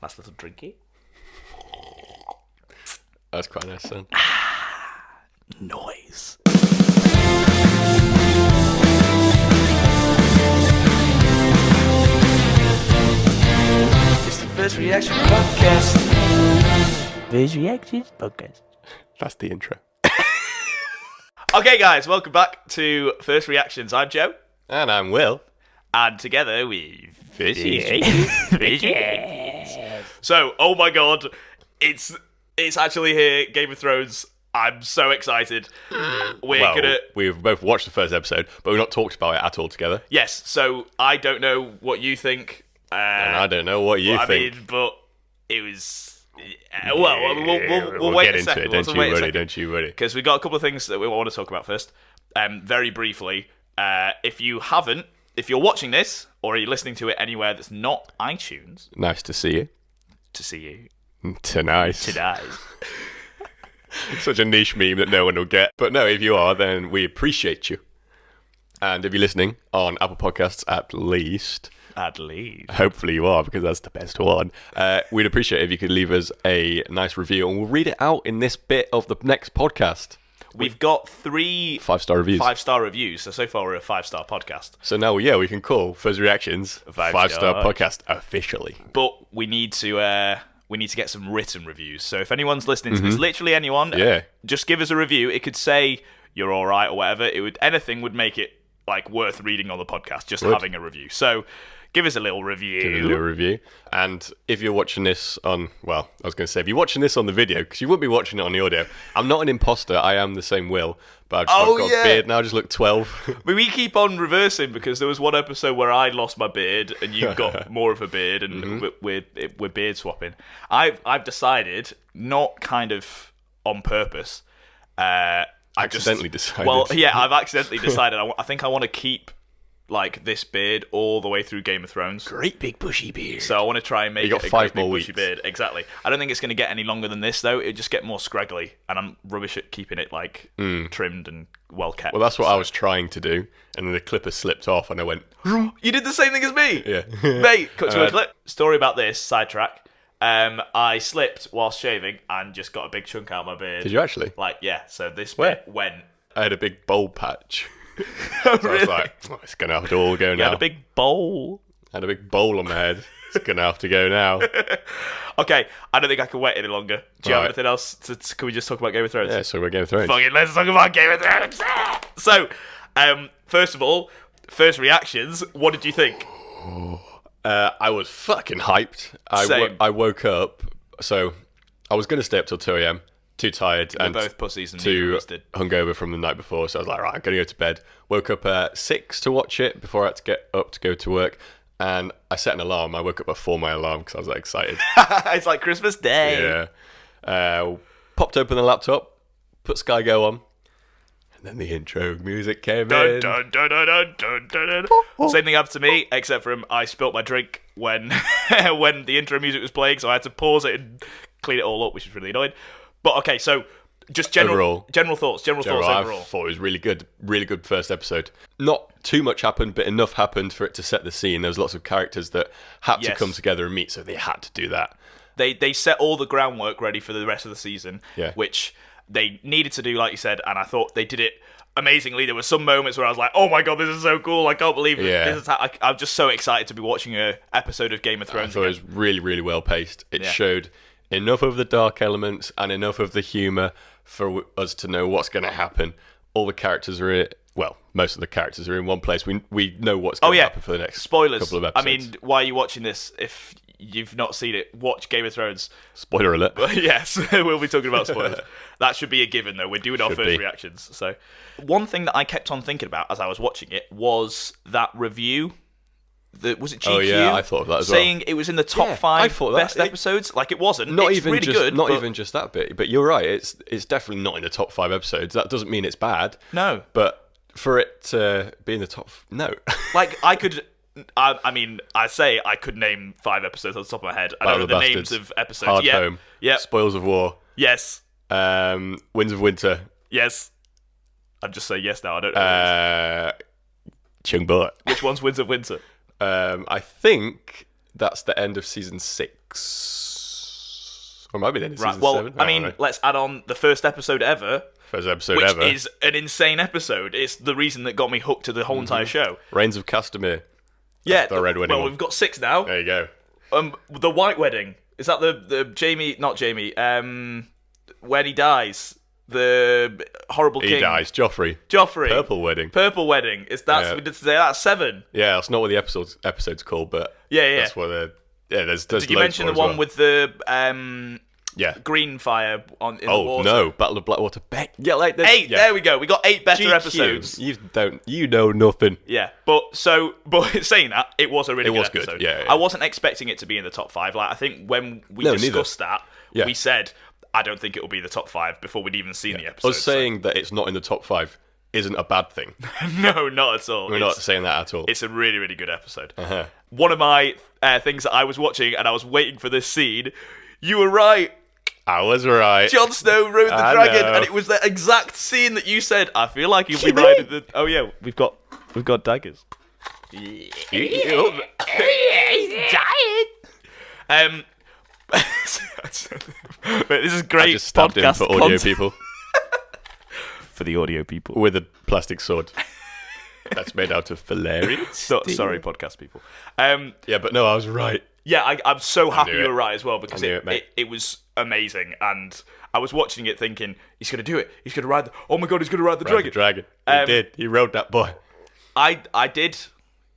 Last little drinky. That's quite nice, son. Noise. It's the First Reaction Podcast. First Reactions Podcast. That's the intro. Okay, guys, welcome back to First Reactions. I'm Joe. And I'm Will. And together we First Reactions. So, oh my god, it's actually here, Game of Thrones. I'm so excited. We've both watched the first episode, but we've not talked about it at all together. Yes, so I don't know what you think. And I don't know what you think. I mean, but it was... we'll wait get a into second. it. Don't you worry. Because we've got a couple of things that we want to talk about first. Very briefly, if you're watching this, or you're listening to it anywhere that's not iTunes... Nice to see you. To see you. Tonight. Such a niche meme that no one will get. But no, if you are, then we appreciate you. And if you're listening on Apple Podcasts at least... Hopefully you are, because that's the best one. We'd appreciate it if you could leave us a nice review, and we'll read it out in this bit of the next podcast. We've got 3 5-star reviews. 5-star reviews. So far we're a 5-star podcast. So now, we can call First Reactions a 5-star podcast officially. But we need to get some written reviews. So if anyone's listening to this, literally anyone, just give us a review. It could say you're all right or whatever. Anything would make it like worth reading on the podcast. Just having a review. So. Give us a little review. And if you're watching this on, if you're watching this on the video, because you wouldn't be watching it on the audio, I'm not an imposter. I am the same Will, but I've just got a beard now. I just look 12. But we keep on reversing, because there was one episode where I lost my beard and you got more of a beard, and we're beard swapping. I've decided, not kind of on purpose. I've accidentally decided. I think I want to keep like this beard all the way through Game of Thrones. Great big bushy beard. So I want to try and make it a great big bushy beard. Exactly. I don't think it's going to get any longer than this, though. It'll just get more scraggly, and I'm rubbish at keeping it like trimmed and well kept. Well, that's what I was trying to do, and then the clipper slipped off, and I went... You did the same thing as me! Yeah. Mate, cut to a clip. Story about this, sidetrack. I slipped whilst shaving and just got a big chunk out of my beard. Did you actually? So this bit went... I had a big bowl patch. Oh, so I was like, it's going to have to all go now. You had a big bowl? I had a big bowl on my head. It's going to have to go now. Okay, I don't think I can wait any longer. Do you have anything else? Can we just talk about Game of Thrones? Yeah, let's talk about Game of Thrones. Fucking let's talk about Game of Thrones. So, first of all, first reactions. What did you think? I was fucking hyped. Same. I woke up, so I was going to stay up till 2 a.m. Too tired We're and both pussies and too hungover from the night before, so I was like, right, I'm going to go to bed. Woke up at 6 to watch it before I had to get up to go to work, and I set an alarm. I woke up before my alarm because I was like, excited. It's like Christmas Day. Yeah. Popped open the laptop, put Sky Go on, and then the intro music came in. Dun, dun, dun, dun, dun, dun, dun. Same thing happened to me, except for I spilt my drink when when the intro music was playing, so I had to pause it and clean it all up, which was really annoying. But okay, so just general thoughts overall. I thought it was really good first episode. Not too much happened, but enough happened for it to set the scene. There was lots of characters that had to come together and meet, so they had to do that. They set all the groundwork ready for the rest of the season, which they needed to do, like you said, and I thought they did it amazingly. There were some moments where I was like, oh my god, this is so cool, I can't believe it. This is I'm just so excited to be watching an episode of Game of Thrones. I thought it was really, really well paced. It showed enough of the dark elements and enough of the humour for us to know what's going to happen. All the characters are most of the characters are in one place. We know what's going to happen for the next couple of episodes. I mean, why are you watching this if you've not seen it? Watch Game of Thrones. Spoiler alert. Yes, we'll be talking about spoilers. That should be a given, though. We're doing our first reactions. So, one thing that I kept on thinking about as I was watching it was that review. Was it GQ? Oh yeah, I thought of that as well. Saying it was in the top 5 best episodes. Like, it wasn't. It's really good. Not even just that bit. But you're right. It's definitely not in the top 5 episodes. That doesn't mean it's bad. No. But for it to be in the top... No. Like, I could... I mean, I say I could name 5 episodes on the top of my head. I don't know the names of episodes. Hard Home. Yeah. Spoils of War. Yes. Winds of Winter. Yes. I'm just saying yes now. I don't know. Chung Bullet. Which one's Winds of Winter? I think that's the end of season 6. Or it might be the end of season 7. I mean, let's add on the first episode ever. First episode which ever. Which is an insane episode. It's the reason that got me hooked to the whole entire show. Reigns of Castamere. Yeah. The red wedding. Well, we've got 6 now. There you go. The White Wedding. Is that the Jamie... Not Jamie. When he dies... The horrible king. He dies. Joffrey. Purple Wedding. We did say that's 7. Yeah, that's not what the episode's called, but that's what the there's Did you mention the one with the green fire in the water? No, Battle of Blackwater. 8. There we go. We got 8 better episodes. You know nothing. Yeah, but saying that, it was a really good episode. Good. Yeah. I wasn't expecting it to be in the top 5. Like I think when we discussed that, we said, I don't think it will be the top 5 before we'd even seen the episode. Us saying that it's not in the top 5 isn't a bad thing. No, not at all. We're not saying that at all. It's a really, really good episode. Uh-huh. One of my things that I was watching and I was waiting for this scene, you were right. I was right. Jon Snow rode the dragon, and it was the exact scene that you said. I feel like he'll be riding the... Oh yeah, we've got daggers. He's dying. But this is great. I just stabbed him for audio people. For the audio people. With a plastic sword. That's made out of Valerian steel. Sorry, podcast people. Yeah, but no, I was right. Yeah, I'm so happy you were right as well, because it was amazing, and I was watching it thinking, he's going to do it. He's going to ride oh my God, he's going to ride the dragon. He did. He rode that boy. I did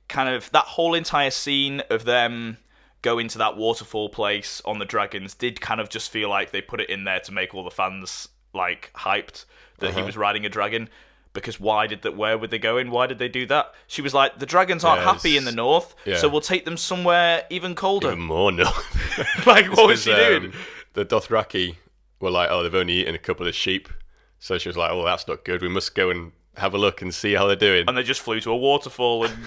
kind of... That whole entire scene of them... go into that waterfall place on the dragons did kind of just feel like they put it in there to make all the fans like hyped that he was riding a dragon, because where would they go in? Why did they do that? She was like, the dragons aren't happy in the north, so we'll take them somewhere even colder. Even more north. Like, what was she doing? The Dothraki were like, they've only eaten a couple of sheep. So she was like, that's not good. We must go and have a look and see how they're doing. And they just flew to a waterfall and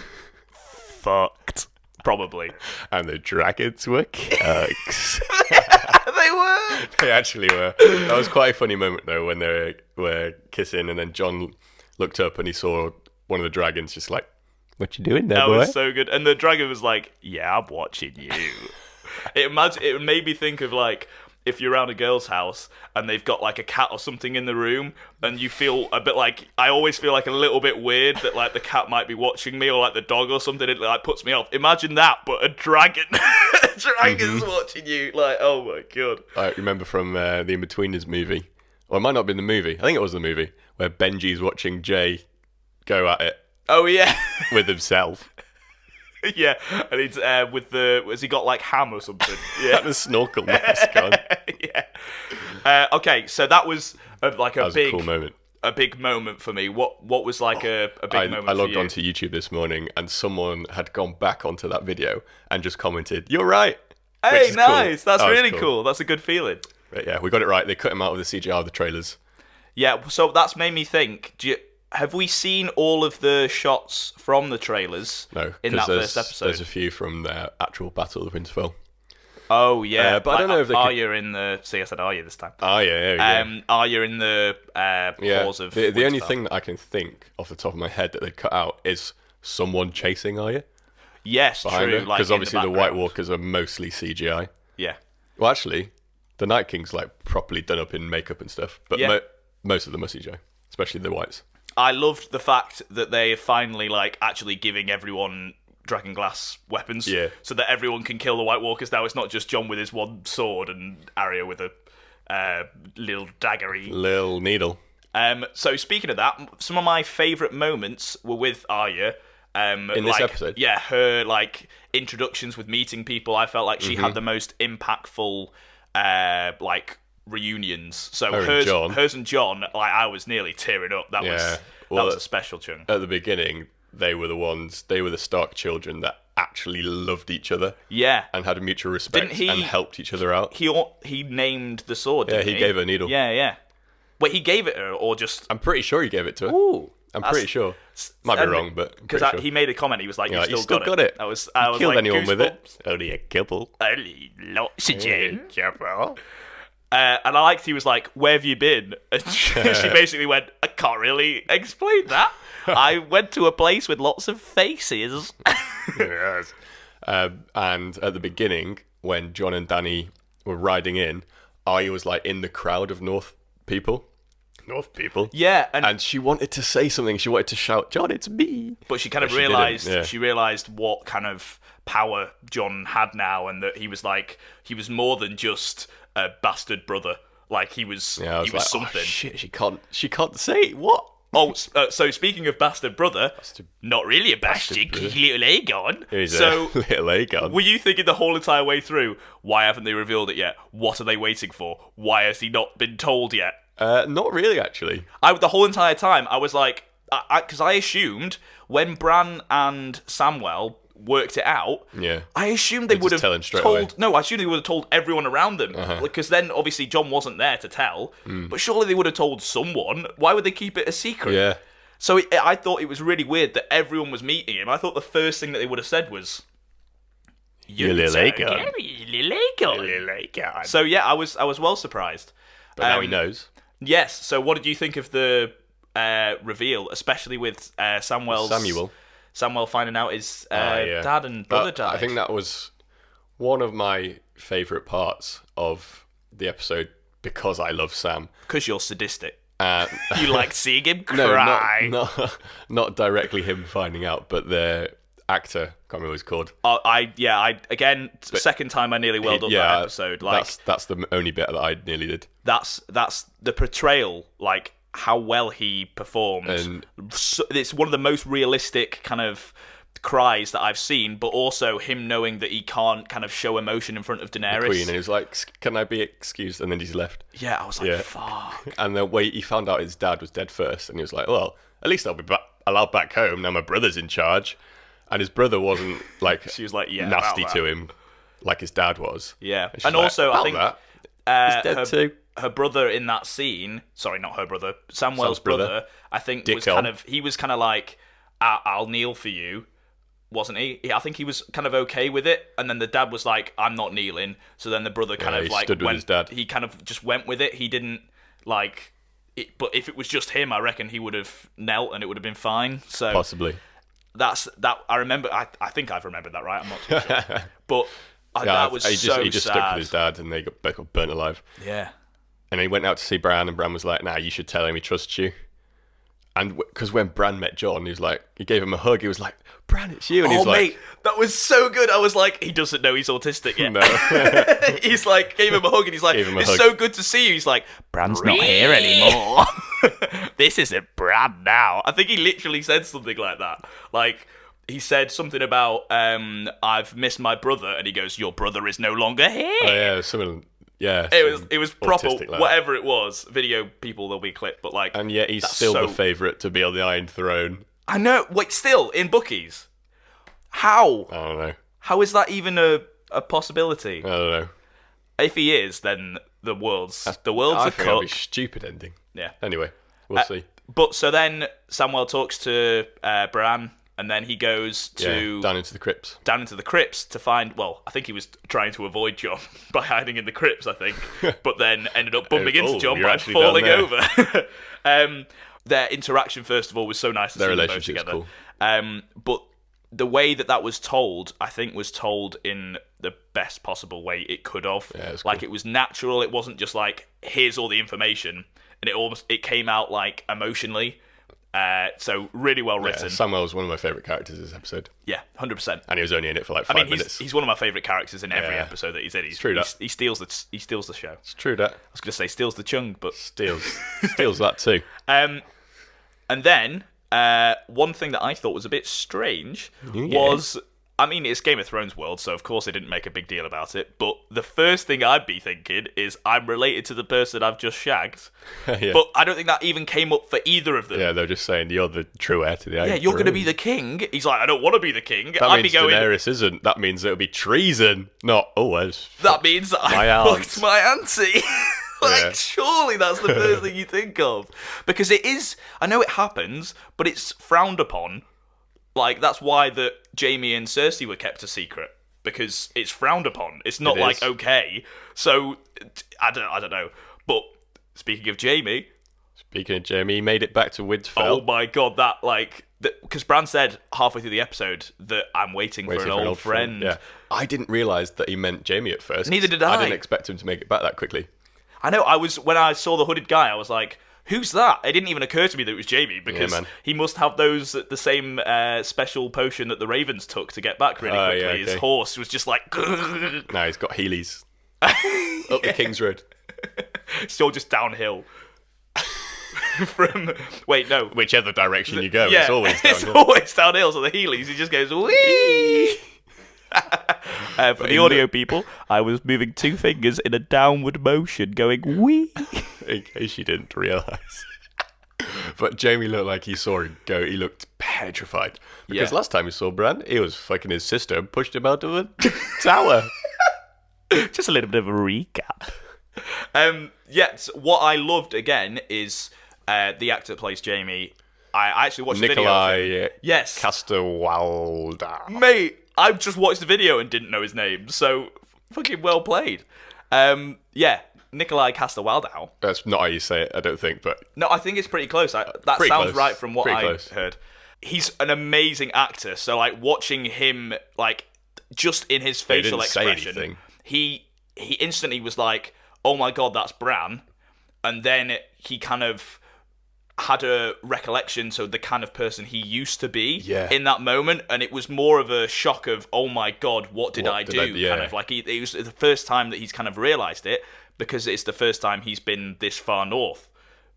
fucked. Probably. And the dragons were cucks. They were. They actually were. That was quite a funny moment, though, when they were kissing, and then Jon looked up and he saw one of the dragons just like, what you doing there, boy? That was so good. And the dragon was like, yeah, I'm watching you. It made me think of, like, if you're around a girl's house and they've got like a cat or something in the room, and you feel a bit like, I always feel like a little bit weird that like the cat might be watching me, or like the dog or something, it like puts me off. Imagine that, but a dragon. A dragon's watching you. Like, oh my God. I remember from the In-Betweeners movie, or it might not have been the movie, I think it was the movie, where Benji's watching Jay go at it. Oh yeah. With himself. Yeah, and he's has he got like ham or something? Yeah, the snorkel mask on. Yeah. Okay, so that was a cool moment. A big moment for me. What was like a big moment? I logged onto YouTube this morning, and someone had gone back onto that video and just commented, "You're right." Hey, nice. Cool. That's really cool. That's a good feeling. But yeah, we got it right. They cut him out with the CGI of the trailers. Yeah, so that's made me think. Have we seen all of the shots from the trailers? No, in that first episode. There's a few from the actual Battle of Winterfell. Oh yeah, but I don't know if they Arya in the... See, I said Arya this time. Yeah. Arya in the Halls of Winterfell. The only thing that I can think off the top of my head that they cut out is someone chasing Arya. Yes, true. Because obviously the White Walkers are mostly CGI. Yeah. Well, actually, the Night King's like properly done up in makeup and stuff, but most of them are CGI, especially the Whites. I loved the fact that they are finally like actually giving everyone dragonglass weapons, so that everyone can kill the White Walkers now. It's not just Jon with his one sword and Arya with a little daggery little needle. So speaking of that, some of my favourite moments were with Arya. In this episode, her like introductions with meeting people. I felt like she had the most impactful like reunions. So hers and Jon, like I was nearly tearing up. That was a special chunk. At the beginning, they were the Stark children that actually loved each other. Yeah. And had a mutual respect and helped each other out. He named the sword, didn't he? He gave her a needle. Yeah. Wait, he gave it her or just... I'm pretty sure he gave it to her. Ooh. I'm pretty sure. Might be wrong, but because he made a comment, he was like, "You still got it." I was killed like, anyone with it? Only a couple. Only lots of couple. And I liked he was like, "Where have you been?" And she basically went, "I can't really explain that. I went to a place with lots of faces." Yes. And at the beginning, when John and Danny were riding in, I was like in the crowd of North people. Yeah, and she wanted to say something. She wanted to shout, "John, it's me!" But she kind of realised. She realised what kind of power John had now, and that he was more than just a bastard brother. Like he was. Yeah, he was something. Oh, shit, she can't say what. Oh, so speaking of bastard brother, not really a bastard, little Aegon. He's a little Aegon. Were you thinking the whole entire way through, why haven't they revealed it yet? What are they waiting for? Why has he not been told yet? Not really, actually. The whole entire time, I was like, because I assumed when Bran and Samwell worked it out, I assumed they would have told. No, I assumed they would have told everyone around them, because then obviously John wasn't there to tell. But surely they would have told someone. Why would they keep it a secret? Yeah. So I thought it was really weird that everyone was meeting him. I thought the first thing that they would have said was, "You little Aegon." So yeah, I was well surprised. But now he knows. Yes. So what did you think of the reveal, especially with Samuel finding out his dad and brother died? I think that was one of my favourite parts of the episode because I love Sam. Because you're sadistic. You like seeing him cry. No, not directly him finding out, but the actor, can't remember what he's called. Second time I nearly welled up that episode. Like that's the only bit that I nearly did. That's the portrayal, like how well he performed. And it's one of the most realistic kind of cries that I've seen, but also him knowing that he can't kind of show emotion in front of Daenerys. The Queen, and he was like, "Can I be excused?" And then he's left. Yeah, I was like, fuck. And the way he found out his dad was dead first, and he was like, "Well, at least I'll be allowed back home now. My brother's in charge." And his brother wasn't like she was like nasty to him like his dad was. Yeah, and also I think he's dead too. Her brother in that scene, sorry, not her brother, Samwell's brother, I think was kind of like, "I'll kneel for you," wasn't he? I think he was kind of okay with it, and then the dad was like, "I'm not kneeling." So then the brother kind of like stood with his dad. He kind of just went with it. He didn't like it, but if it was just him, I reckon he would have knelt and it would have been fine. So possibly. That's that. I remember. I think I've remembered that right. I'm not too sure, but that was he just sad. stuck with his dad, and they both got burnt alive. Yeah. And he went out to see Bran, and Bran was like, "Nah, you should tell him he trusts you." And because when Bran met John, he gave him a hug. He was like, "Bran, it's you." And he's mate, that was so good. I was like, he doesn't know he's autistic yet. No. He's like, gave him a hug, and he's like, "It's so good to see you." He's like, "Bran's not here anymore." This isn't Bran now. I think he literally said something like that. Like, he said something about, "I've missed my brother," and he goes, "Your brother is no longer here." Oh yeah, similar. Yeah, it was proper. Whatever it was, video people, there'll be a clip, but like, and yet he's still the favourite to be on the Iron Throne. I know. Wait, still in bookies? How? I don't know. How is that even a possibility? I don't know. If he is, then the world's a cook. That'd be a stupid ending. Yeah. Anyway, we'll see. But so then Samwell talks to Bran. And then he goes down into the crypts. Down into the crypts to find. Well, I think he was trying to avoid John by hiding in the crypts. I think, but then ended up bumping into John by falling over. Their interaction, first of all, was so nice to see them both together. Cool. But the way that was told, I think, was told in the best possible way it could have. Yeah, like it was natural. It wasn't just like, here's all the information, and it came out like emotionally. So really well written. Samuel was one of my favourite characters this episode. Yeah, 100%. And he was only in it for like 5 minutes. He's one of my favourite characters in every episode that he's in. True that. He steals the show. It's true that. I was going to say steals the chung, but steals that too. And then one thing that I thought was a bit strange was, I mean, it's Game of Thrones world, so of course they didn't make a big deal about it, but the first thing I'd be thinking is, I'm related to the person I've just shagged. Yeah. But I don't think that even came up for either of them. Yeah, they're just saying, you're the true heir to the Iron Throne. Yeah, you're going to be the king. He's like, I don't want to be the king. That means Daenerys isn't. That means it'll be treason. Not, that means that I fucked my auntie. Surely that's the first thing you think of. Because it is, I know it happens, but it's frowned upon. Like, that's why that Jaime and Cersei were kept a secret, because it's frowned upon. It's not like okay. So I don't know. But speaking of Jaime, Speaking of Jamie, he made it back to Winterfell. Oh my god, that like because Bran said halfway through the episode that I'm waiting for an old friend. Yeah, I didn't realise that he meant Jamie at first. Neither did I. I didn't expect him to make it back that quickly. I know. When I saw the hooded guy, I was like, "Who's that?" It didn't even occur to me that it was Jamie because he must have the same special potion that the Ravens took to get back really quickly. Yeah, okay. His horse was just like. No, he's got Heelys up the King's Road. Still just downhill. Whichever direction you go, it's always downhill. It's always downhill. So the Heelys, he just goes wee. For the audio people, I was moving 2 fingers in a downward motion, going wee. In case you didn't realise. But Jamie looked like he saw him go. He looked petrified because last time we saw Bran, he was fucking his sister and pushed him out of a tower. Just a little bit of a recap. What I loved again is the actor that plays Jamie. I actually watched the video. Nikolai Yes. Coster-Waldau. Mate, I just watched the video and didn't know his name, so fucking well played. Nikolai Coster-Waldau. That's not how you say it, I don't think, but... No, I think it's pretty close. That sounds close. Right from what I heard. He's an amazing actor, so, like, watching him, like, just in his facial expression, he instantly was like, oh my god, that's Bran. And then he kind of had a recollection, so the kind of person he used to be in that moment, and it was more of a shock of, oh my god, what did I do? Kind of like it was the first time that he's kind of realised it, because it's the first time he's been this far north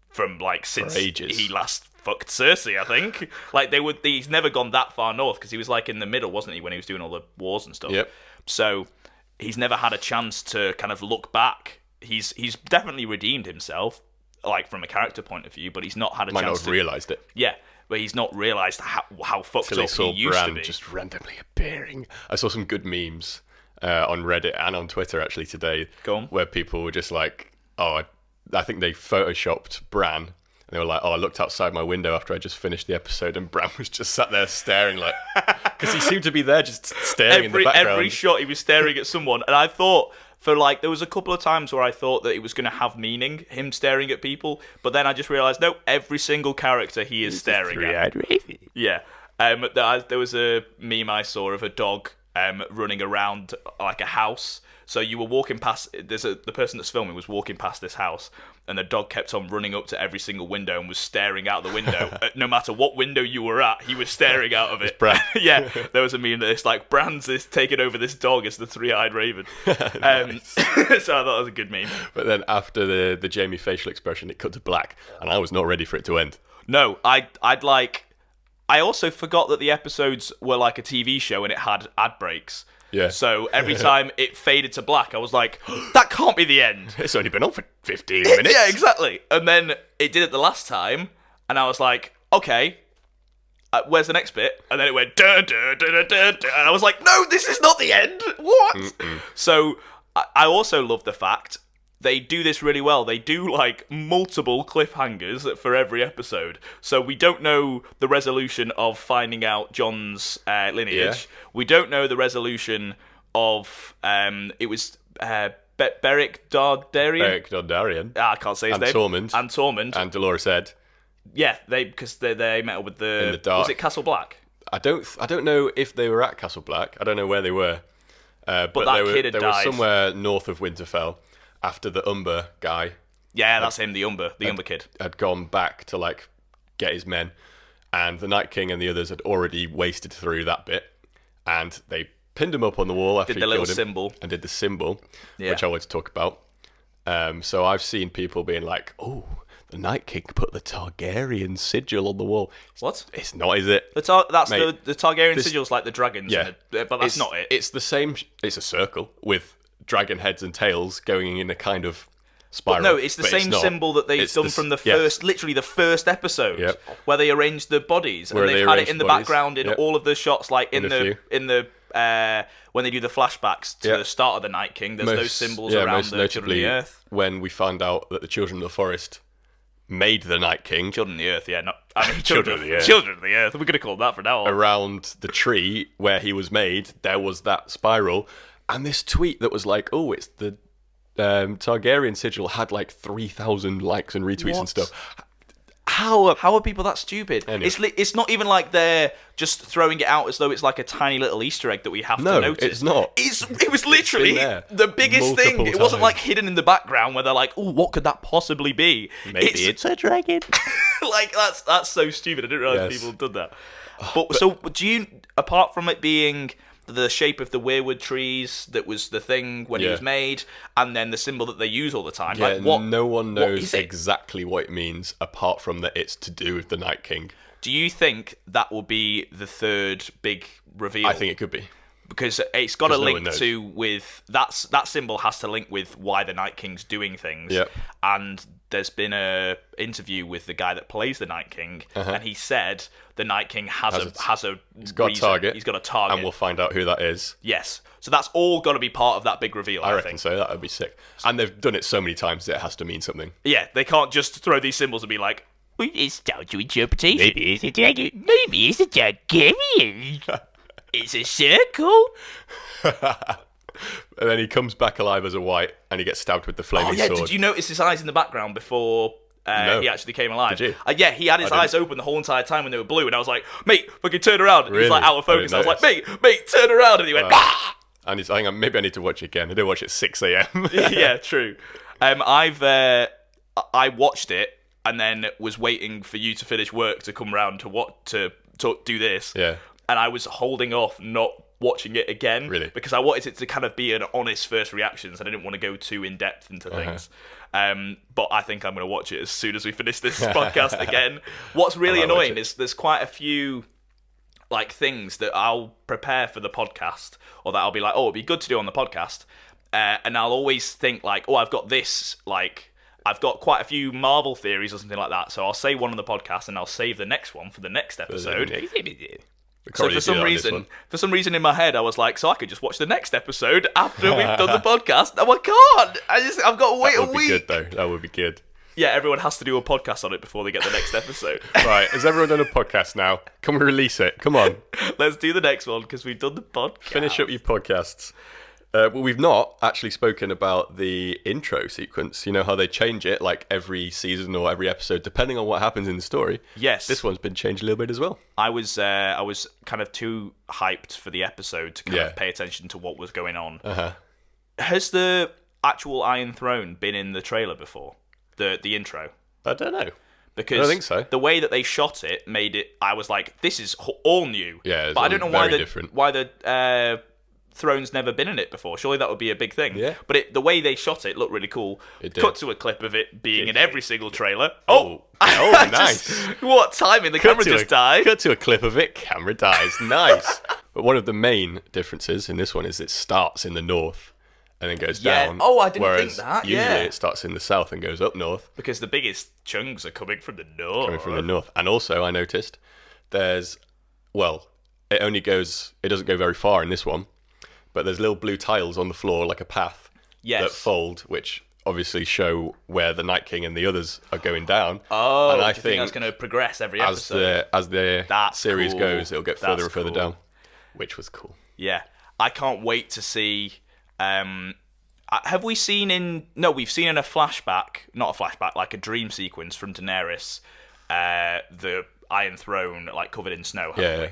from like since he last fucked Cersei, I think. Like he's never gone that far north because he was like in the middle, wasn't he, when he was doing all the wars and stuff. Yep. So he's never had a chance to kind of look back. He's definitely redeemed himself, like from a character point of view, but he's not had a chance to... Might not have realised it. Yeah, but he's not realised how fucked up he used Bran to be. Just randomly appearing. I saw some good memes on Reddit and on Twitter actually today. Go on. Where people were just like, I think they photoshopped Bran. And they were like, I looked outside my window after I just finished the episode and Bran was just sat there staring like... Because he seemed to be there just staring in the background. Every shot he was staring at someone. And I thought... there was a couple of times where I thought that it was going to have meaning, him staring at people, but then I just realised, no, every single character he is staring at. Yeah. There was a meme I saw of a dog running around like a house. So you were walking past, the person that's filming was walking past this house, and the dog kept on running up to every single window and was staring out the window. No matter what window you were at, he was staring out of it. Bran. Yeah, there was a meme that it's like, Bran's is taking over this dog as the three-eyed raven. So I thought that was a good meme. But then after the Jamie facial expression, it cut to black, and I was not ready for it to end. No, I also forgot that the episodes were like a TV show and it had ad breaks. Yeah. So every time it faded to black, I was like, that can't be the end. It's only been on for 15 minutes. Yeah, exactly. And then it did it the last time, and I was like, okay, where's the next bit? And then it went, and I was like, no, this is not the end. What? Mm-mm. So I also love the fact they do this really well. They do like multiple cliffhangers for every episode. So we don't know the resolution of finding out Jon's lineage. Yeah. We don't know the resolution of it was Beric Dondarrion. I can't say his name. And Tormund. And Dolorous Edd. Yeah, because they met up with in the dark. Was it Castle Black? I don't know if they were at Castle Black. I don't know where they were. But that kid had died. They were somewhere north of Winterfell. After the Umber guy, that's him, the Umber kid, had gone back to like get his men, and the Night King and the others had already wasted through that bit, and they pinned him up on the wall after he killed him, symbol, and did the symbol, which I want to talk about. So I've seen people being like, "Oh, the Night King put the Targaryen sigil on the wall." What? It's not, is it? The Targaryen sigil's like the dragons, but that's not it. It's the same. It's a circle with dragon heads and tails going in a kind of spiral. But no, it's the same symbol that they've done from the first, literally the first episode, where they arranged the bodies, and they've had it in the background in all of the shots, like in the when they do the flashbacks to the start of the Night King. There's those symbols around the Children of the Earth. When we found out that the Children of the Forest made the Night King, Children of the Earth, Children of the Earth. Children of the Earth. We're gonna call that from now on. Around the tree where he was made, there was that spiral. And this tweet that was like, oh, it's the Targaryen sigil had like 3,000 likes and retweets and stuff. How are people that stupid? Anyway. It's not even like they're just throwing it out as though it's like a tiny little Easter egg that we have to notice. No, it's not. It was literally the biggest thing. Multiple It wasn't times. like hidden in the background where they're like, oh, what could that possibly be? Maybe it's a dragon. Like, that's so stupid. I didn't realise people had done that. But so, do you, apart from it being the shape of the weirwood trees that was the thing when it was made, and then the symbol that they use all the time, Yeah, like what? no one knows it? exactly what it means, apart from that it's to do with the Night King. Do you think that will be the third big reveal? I think it could be. Because it's got to no one link knows. to with that symbol has to link with why the Night King's doing things. Yep. And there's been a interview with the guy that plays the Night King, and he said the Night King has a He's got a target. He's got a target, And we'll find out who that is. yes. So that's all got to be part of that big reveal. I reckon think. so. That would be sick. And they've done it so many times that it has to mean something. Yeah, they can't just throw these symbols and be like, It's down to interpretation. Maybe it's a dragon. Maybe it's a Targaryen. It's a circle. And then he comes back alive as a white, and he gets stabbed with the flaming oh yeah, sword. did you notice his eyes in the background before No. he actually came alive? Did you? Yeah, he had his I didn't. eyes open the whole entire time when they were blue, and I was like, mate, fucking turn around. And he was Really? like out of focus. I I was didn't like, mate, turn around. And he went, bah! And I think maybe I need to watch it again. I did watch it at 6 a.m. Yeah, true. I watched it and then was waiting for you to finish work to come round to do this. Yeah. And I was holding off not watching it again. Really? Because I wanted it to kind of be an honest first reactions. I didn't want to go too in depth into things. But I think I'm going to watch it as soon as we finish this podcast again. What's really I might watch annoying it. is there's quite a few like things that I'll prepare for the podcast, or that I'll be like, oh, it'd be good to do on the podcast, and I'll always think like, oh, I've got this, like I've got quite a few Marvel theories or something like that, so I'll say one on the podcast and I'll save the next one for the next episode. So for some reason in my head I was like, so I could just watch the next episode after we've done the podcast. No, I can't. I've got to wait a That would week. be good, though. That would be good. Yeah, everyone has to do a podcast on it before they get the next episode. Right, has everyone done a podcast now? Can we release it? Come on. Let's do the next one because we've done the podcast. Finish up your podcasts. Well, we've not actually spoken about the intro sequence. You know how they change it like every season or every episode, depending on what happens in the story. Yes. This one's been changed a little bit as well. I was kind of too hyped for the episode to kind of pay attention to what was going on. Has the actual Iron Throne been in the trailer before? The intro? I don't know. Because I don't think so. The way that they shot it made it. I was like, this is all new. Yeah, it's but I don't know very different. why the Throne's never been in it before. Surely that would be a big thing. Yeah. But the way they shot it looked really cool. It did. Cut to a clip of it being in every single trailer. Oh, nice. What timing? The camera just died. Cut to a clip of it, camera dies. Nice. But one of the main differences in this one is it starts in the north and then goes down. Oh, I didn't think whereas that. Usually Yeah. it starts in the south and goes up north. Because the biggest chunks are coming from the north. Coming from the north. And also, I noticed it doesn't go very far in this one, but there's little blue tiles on the floor like a path that fold, which obviously show where the Night King and the others are going down. Oh, and I do you think that's going to progress every as episode? the That's series cool. goes, it'll get further That's and further cool. down, which was cool. Yeah. I can't wait to see... have we seen in... No, we've seen in a flashback, not a flashback, like a dream sequence from Daenerys, the Iron Throne, like, covered in snow, haven't we?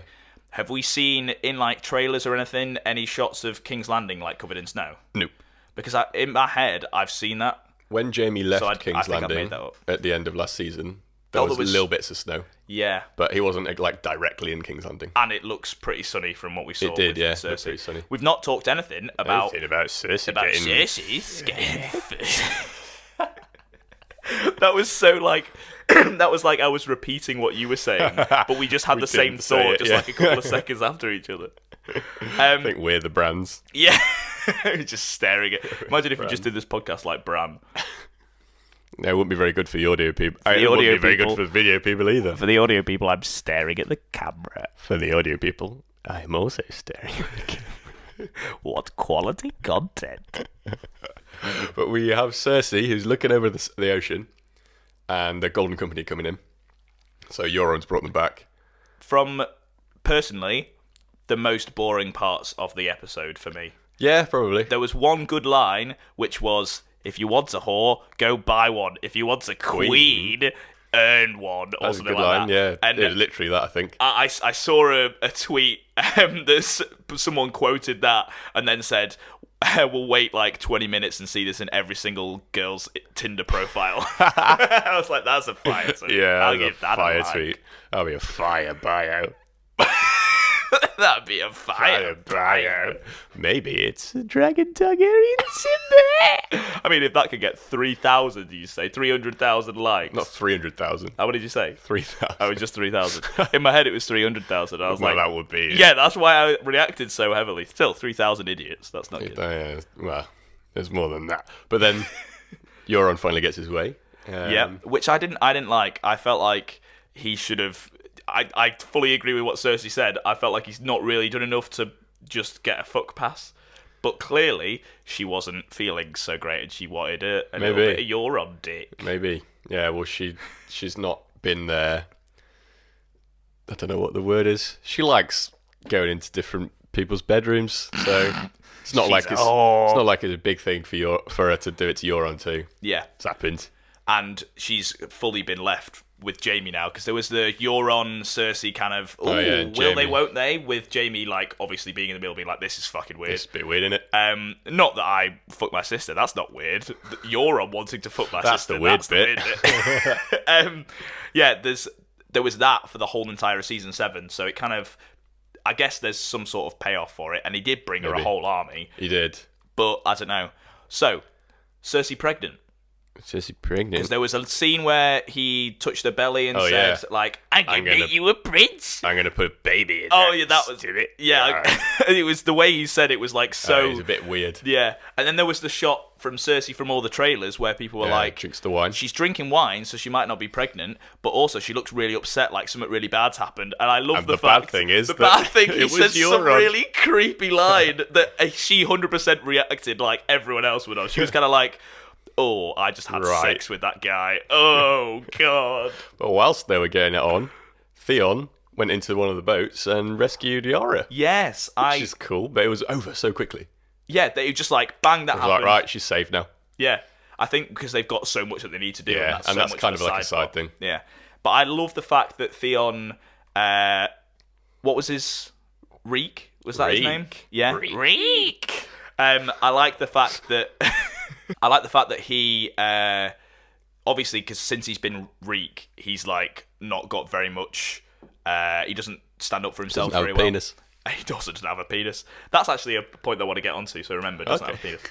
Have we seen in, like, trailers or anything, any shots of King's Landing, like, covered in snow? Nope. Because in my head, I've seen that. When Jamie left I King's think I made Landing that up. at the end of last season, there was little bits of snow, Yeah. but he wasn't like directly in King's Landing. And it looks pretty sunny from what we saw. It did, with yeah. Cersei. It looked pretty sunny. We've not talked anything about Cersei Cersei's That was so like that was like I was repeating what you were saying, but we just had the same didn't say thought it, just yeah. like a couple of seconds after each other. I think we're the brands. Yeah. Just staring at. Imagine if we just did this podcast like Bran. No, it wouldn't be very good for the audio people. the It wouldn't audio be very good people. for the video people either. For the audio people, I'm staring at the camera. For the audio people, I'm also staring at the camera. What quality content? But we have Cersei, who's looking over the ocean, and the Golden Company coming in. So Euron's brought them back. From personally, the most boring parts of the episode for me. Yeah, probably. There was one good line, which was, if you want a whore, go buy one. If you want a queen, earn one or That's a something good like line, that. yeah. And It was literally that, I think. I saw a tweet that someone quoted that and then said, we'll wait like 20 minutes and see this in every single girl's Tinder profile. I was like, that's a fire tweet. Yeah, I'll that's give a that fire a like. tweet. That'll be a fire bio. That'd be a fire bio. Maybe it's a Dragon Targaryen Simba. I mean, if that could get 3,000, did you say? 300,000 likes? Not 300,000. What did you say? 3,000. Oh, it was just 3,000. In my head, it was 300,000. I was Well, like, that would be. yeah, that's why I reacted so heavily. Still, 3,000 idiots. That's not good. Well, there's more than that. But then Euron finally gets his way. Yeah, which I didn't like. I felt like he should have. I fully agree with what Cersei said. I felt like he's not really done enough to just get a fuck pass. But clearly, she wasn't feeling so great, and she wanted a little bit of Euron dick. Maybe. Yeah. Well, she's not been there. I don't know what the word is. She likes going into different people's bedrooms, so it's not like it's not like it's a big thing for her to do it to Euron too. Yeah, It's happened. and she's fully been left with Jaime now, because there was the Euron Cersei kind of will Jaime. they, won't they, with Jaime like obviously being in the middle, being like, this is fucking weird. It's a bit weird, isn't it? Not that I fuck my sister, that's not weird. Euron wanting to fuck my That's sister, the weird that's the weird bit. Yeah, there was that for the whole entire season 7, so it kind of, I guess there's some sort of payoff for it, and he did bring her a whole army. He did. But I don't know. So, Cersei pregnant. Cersei pregnant. Because there was a scene where he touched her belly and said, like, I'm gonna make you a prince. I'm gonna put a baby in oh, there. yeah, that was it. Yeah, it was the way he said it was like so. It was a bit weird. Yeah, and then there was the shot from Cersei from all the trailers where people were like, drinks the wine. she's drinking wine, so she might not be pregnant, but also she looked really upset, like something really bad's happened. And I love And the the bad fact thing is the that bad thing it he was said some Euron. really creepy line that she 100% reacted like everyone else would have. She was kind of like, oh, I just had Right. sex with that guy. Oh god. But whilst they were getting it on, Theon went into one of the boats and rescued Yara. Yes, Which is cool, but it was over so quickly. yeah, they just like bang that I was happened. like, right, she's safe now. Yeah, I think because they've got so much that they need to do. Yeah, and and so that's much kind of like a side side plot. thing. Yeah, but I love the fact that Theon, what was his Reek? Was that his Reek. name? Yeah, Reek. I like the fact that he obviously, because since he's been Reek, he's like not got very much. He doesn't stand up for himself Doesn't have very a well. penis. He doesn't have a penis. That's actually a point that I want to get onto. So remember, doesn't have a penis.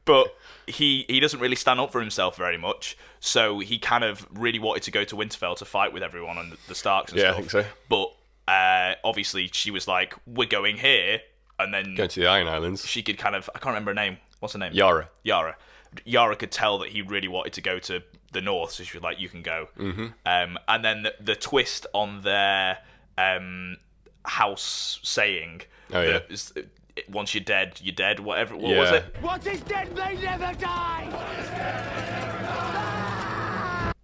But he doesn't really stand up for himself very much. So he kind of really wanted to go to Winterfell to fight with everyone and the Starks and Yeah, stuff. I think so. But obviously she was like, "We're going here," and then Going to the Iron Islands. she could kind of, I can't remember her name. What's her name? Yara. Yara could tell that he really wanted to go to the north, so she was like, "You can go." Mm-hmm. And then the twist on their house saying, Oh, yeah. that is, once you're dead, you're dead. Whatever. What Yeah. was it? What is dead may never die!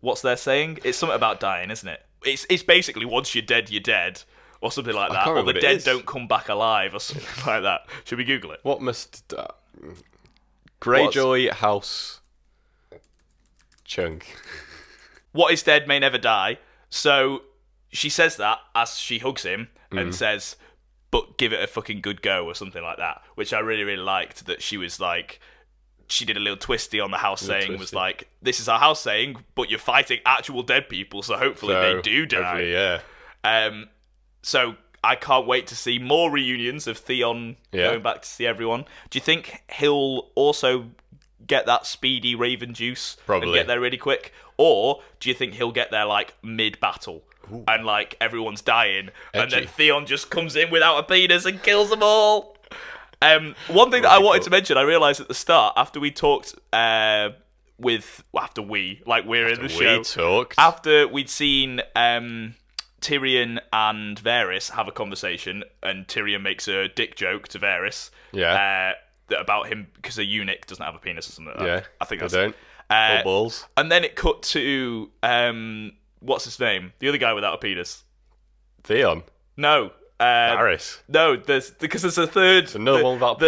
What's their saying? It's something about dying, isn't it? It's basically once you're dead, or something like that. can't Or remember the what it dead is. don't come back alive, or something like that. Should we Google it? What must... Greyjoy House... Chunk. What is dead may never die. So she says that as she hugs him and says, but give it a fucking good go, or something like that, which I really, really liked. That she was like, she did a little twisty on the house saying, was twisty. like, this is our house saying, but you're fighting actual dead people, so hopefully they do die. Hopefully, yeah. So I can't wait to see more reunions of Theon going back to see everyone. Do you think he'll also get that speedy Raven juice and Probably. get there really quick? Or do you think he'll get there like mid-battle and like everyone's dying and then Edgy. Theon just comes in without a penis and kills them all? One thing that I wanted to mention, I realised at the start, after we talked we're in the show. We talked. After we'd seen Tyrion and Varys have a conversation, and Tyrion makes a dick joke to Varys. Yeah. About him because a eunuch doesn't have a penis or something like that. Yeah, I think they that's don't. Or balls. And then it cut to what's his name? The other guy without a penis. Theon. No. Varys. No, because there's a third. another one without a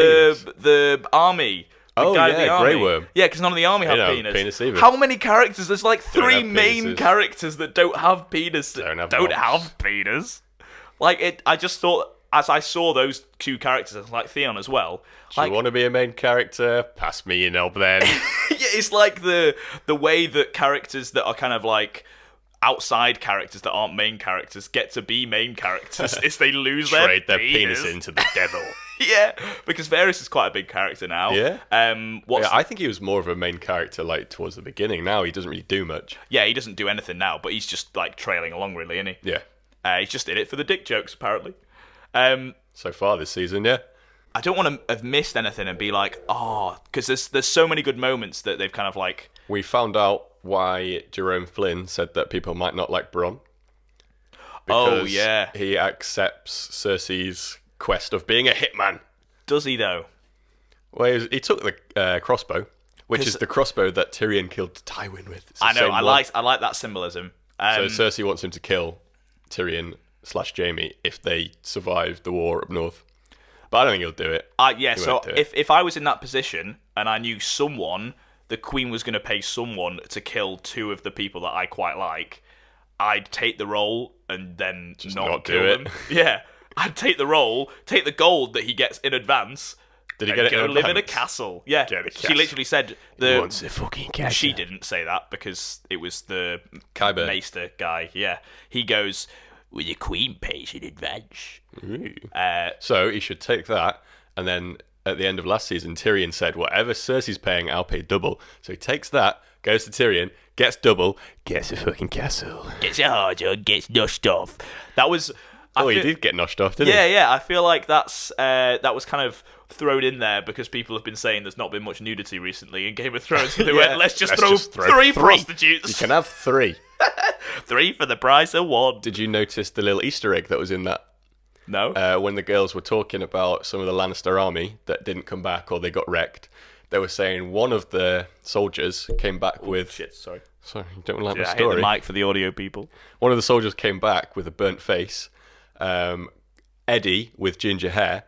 the army Oh, guy in the yeah, army. Grey Worm. Yeah, because none of the army have He don't penis. have penis either. How many characters? There's like Don't 3 have main penises. characters that don't have penis. Don't have don't knobs. have penis. Like, I just thought, as I saw those 2 characters, like Theon as well. Do Like, you want to be a main character? Pass me your knob then. yeah, it's like the way that characters that are kind of like outside characters that aren't main characters get to be main characters is they lose Trade their their penis into the devil. Yeah, because Varys is quite a big character now. Yeah. What's Yeah, I think he was more of a main character like towards the beginning. Now he doesn't really do much. Yeah, he doesn't do anything now, but he's just like trailing along, really, isn't he? Yeah. He's just in it for the dick jokes, apparently. So far this season, yeah. I don't want to have missed anything and be like, oh, because there's so many good moments that they've kind of like. We found out why Jerome Flynn said that people might not like Bronn. Oh, yeah. He accepts Cersei's quest of being a hitman. Does he though? Well, he took the crossbow, which is the crossbow that Tyrion killed Tywin with. It's the I know. same I one. like that symbolism. So Cersei wants him to kill Tyrion / Jaime if they survive the war up north. But I don't think he'll do it. Yeah. He So won't do it. if I was in that position and I knew someone, the Queen was going to pay someone to kill 2 of the people that I quite like, I'd take the role and then not do kill it. them. Yeah. I'd take the role, take the gold that he gets in advance. Did he and get it go in live in a advance? castle. Yeah. Get a She castle. literally said He wants a fucking castle. She didn't say that because it was the Kyber. Maester guy. Yeah. He goes, With the Queen pays in advance. So he should take that, and then at the end of last season, Tyrion said, whatever Cersei's paying, I'll pay double. So he takes that, goes to Tyrion, gets double, gets a fucking castle. Gets a hard on, gets noshed off. that was... Oh, he feel- did get noshed off, didn't Yeah, he? yeah. I feel like that was kind of thrown in there because people have been saying there's not been much nudity recently in Game of Thrones. So they went, let's just throw 3 prostitutes. You can have 3. 3 for the price of 1. Did you notice the little Easter egg that was in that? No. When the girls were talking about some of the Lannister army that didn't come back or they got wrecked, they were saying one of the soldiers came back with... Shit, sorry. Sorry, you don't like Yeah, my I hit story. the mic for the audio people. One of the soldiers came back with a burnt face. Eddie with ginger hair.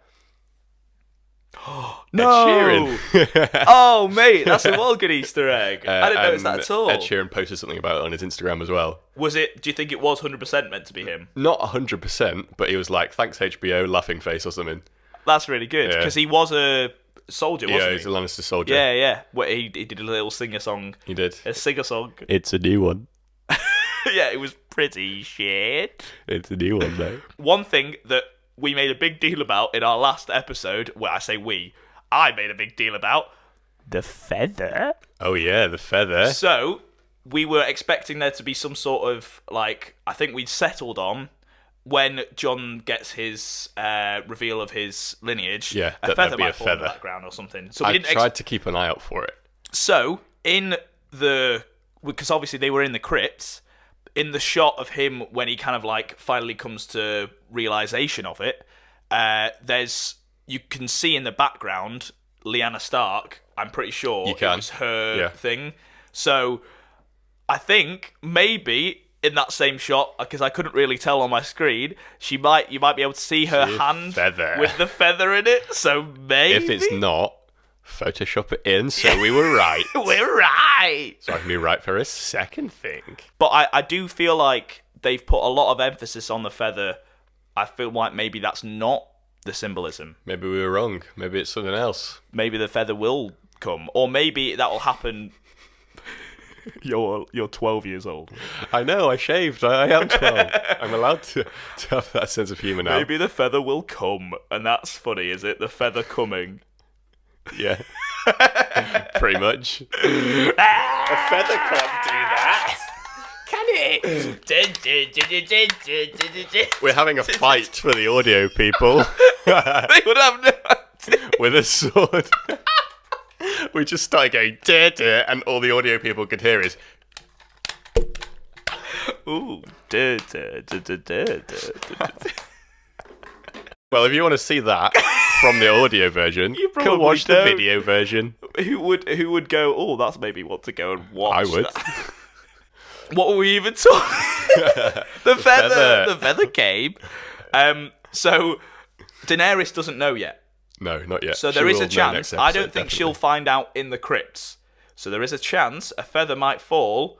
No. Ed Sheeran. Oh, mate, that's a well good Easter egg. I didn't notice that at all. Ed Sheeran posted something about it on his Instagram as well. Was it? Do you think it was 100% meant to be him? Not 100%, but he was like, thanks HBO, laughing face or something. That's really good Yeah. because he was a soldier, wasn't Yeah, he? he's a Lannister soldier. Yeah, yeah. Well, he did a little singer-song. He did. A singer-song. It's a new one. Yeah, it was pretty shit. It's a new one, though. One thing that we made a big deal about in our last episode, well, I say I made a big deal about, The feather? Oh, yeah, the feather. so we were expecting there to be some sort of, like, I think we'd settled on when Jon gets his reveal of his lineage, Yeah, a that feather there'd be might a fall in the feather. background or something. So we I didn't tried to keep an eye out for it. So, because obviously they were in the crypts, in the shot of him when he kind of like finally comes to realization of it, you can see in the background Lyanna Stark. I'm pretty sure You can. it was her Yeah. thing. So, I think maybe in that same shot, because I couldn't really tell on my screen, you might be able to see her See a hand feather. with the feather in it. So maybe If it's not, Photoshop it in, so we were right. we're right. So I can be right for a second thing. But I do feel like they've put a lot of emphasis on the feather. I feel like maybe that's not the symbolism. Maybe we were wrong. Maybe it's something else. Maybe the feather will come, or maybe that will happen. You're 12 years old. I know, I shaved. I am 12. I'm allowed to have that sense of humour now. Maybe the feather will come, and that's funny, is it? The feather coming. Yeah. Pretty much. A feather can't do that. Can it? We're having a fight for the audio people They would have no. with a sword. We just started going, dear, dear, and all the audio people could hear is, Ooh. well, if you want to see that from the audio version, You go probably watch the don't. video version. Who would go? Oh, that's maybe what to go and watch. I would. that." What were we even talking? the feather. feather. The feather came. So Daenerys doesn't know yet. No, not yet. So there She is a will know chance. next I episode, don't think definitely. she'll find out in the crypts. So there is a chance a feather might fall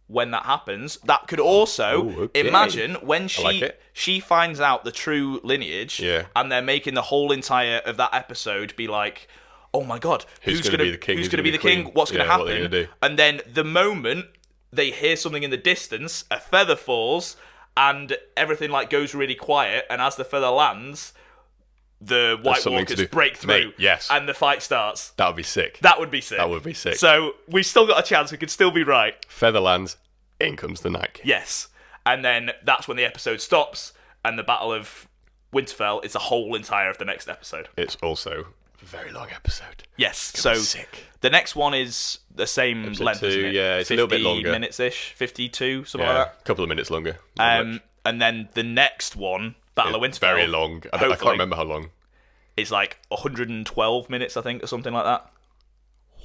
when that happens. That could also okay. imagine when like it. she finds out the true lineage, Yeah. and they're making the whole entire of that episode be like, oh my god, Who's gonna be the king? Who's Who's going to gonna be be the king? queen? What's going to Yeah, what they're happen? gonna do. And then the moment they hear something in the distance, a feather falls, and everything like goes really quiet. And as the feather lands, the White something to Walkers do. break through, Mate, yes. and the fight starts. That would be sick. That would be sick. That would be sick. So we've still got a chance. We could still be right. Featherlands, in comes the Night King. Yes. And then that's when the episode stops, and the Battle of Winterfell is the whole entire of the next episode. It's also a very long episode. Yes. It's So sick. the next one is the same Episode length, 2, isn't it? yeah, it's a little bit longer. 50 minutes-ish, 52, something Yeah, like a couple of minutes longer. that. Not much. And then the next one, Battle of It's Winterfell, very long. I can't hopefully, remember how long. It's like 112 minutes, I think, or something like that.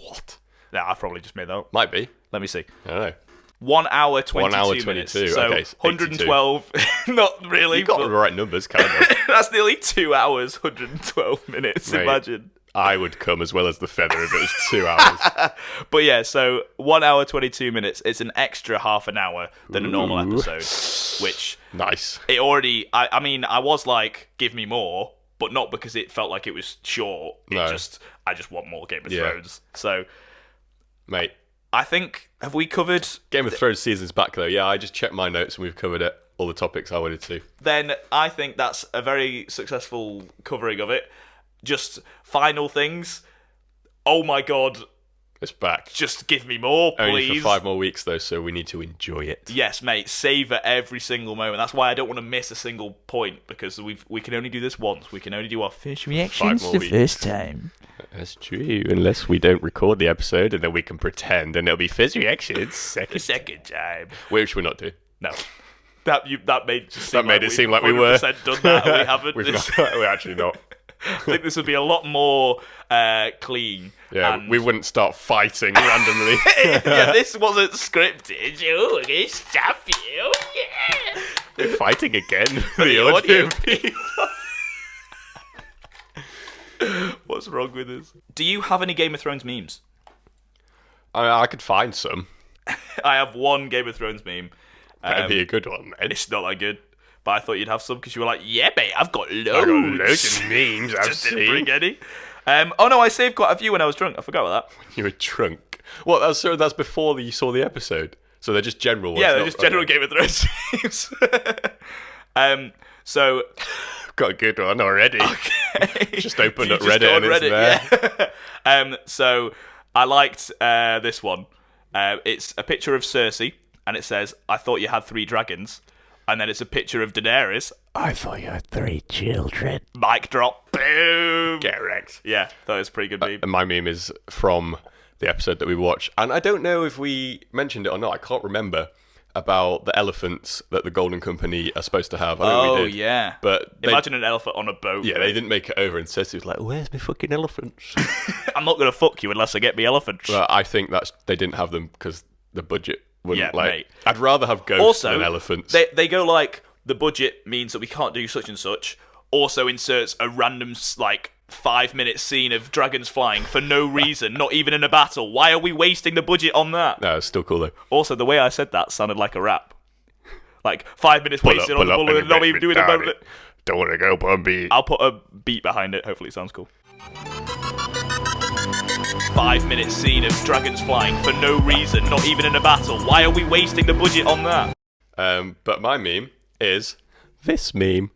What? Nah, I've probably just made that up. Might be. Let me see. I don't know. 1 hour 22 1 hour minutes. 22, So okay, so 112, not really. You got but the right numbers, kind of. that's nearly 2 hours, 112 minutes. Mate. Imagine. I would come as well as the feather if it was 2 hours. But yeah, so 1 hour 22 minutes. It's an extra half an hour than a normal Ooh. episode, which Nice. it already. I mean, I was like, give me more, but not because it felt like it was short. No. I just want more Game of Yeah. Thrones. So Mate, I think, have we covered? Game of Thrones season's back though. Yeah, I just checked my notes and we've covered it. All the topics I wanted to. Then I think that's a very successful covering of it. Just final things. Oh my god, It's back. just give me more, please. Only for 5 more weeks though, so we need to enjoy it. Yes, mate. Savor every single moment. That's why I don't want to miss a single point, because we can only do this once. We can only do our first reactions 5 more the weeks. first time. That's true, unless we don't record the episode and then we can pretend and it'll be first reactions The second time. which we're not doing. No. That made It seem like we were. 100% done that. And we haven't. We've not, we're actually not. I think this would be a lot more clean. Yeah, and- we wouldn't start fighting randomly. yeah, this wasn't scripted. Oh, I'm gonna stop you. Yeah. They're fighting again for The the audio audio. What's wrong with this? Do you have any Game of Thrones memes? I could find some. I have one Game of Thrones meme. That'd be a good one, man. It's not that good, but I thought you'd have some because you were like, "Yeah, mate, I've got loads." I got loads of memes I've Just didn't bring seen. any. Oh no, I saved quite a few when I was drunk. I forgot about that. You were drunk. Well, that's before you saw the episode. So they're just general ones. Yeah, they're not- just general okay. Game of Thrones memes. So Got a good one already. Just opened You up just Reddit go on and it's there. yeah. So I liked this one. It's a picture of Cersei, and it says, "I thought you had 3 dragons," and then it's a picture of Daenerys. I thought you had 3 children. Mic drop. Boom. Get wrecked. Yeah, that was a pretty good meme. And my meme is from the episode that we watched. And I don't know if we mentioned it or not. I can't remember about the elephants that the Golden Company are supposed to have. I know we did. Yeah. But they, Imagine an elephant on a boat. yeah, they didn't make it over. And Cersei was like, "Where's my fucking elephants?" I'm not gonna fuck you unless I get me elephants. But I think they didn't have them because the budget wouldn't Yeah, like. mate. I'd rather have ghosts Also, than elephants. they go like, the budget means that we can't do such and such. Also inserts a random 5-minute scene of dragons flying for no reason, not even in a battle. Why are we wasting the budget on that? No, it's still cool though. Also, the way I said that sounded like a rap. Like 5 minutes wasted on the pull up bullet and and not make even me doing a down moment. it. Don't want to go, Bumby. I'll put a beat behind it. Hopefully, it sounds cool. 5-minute scene of dragons flying for no reason, not even in a battle. Why are we wasting the budget on that? But my meme is this meme.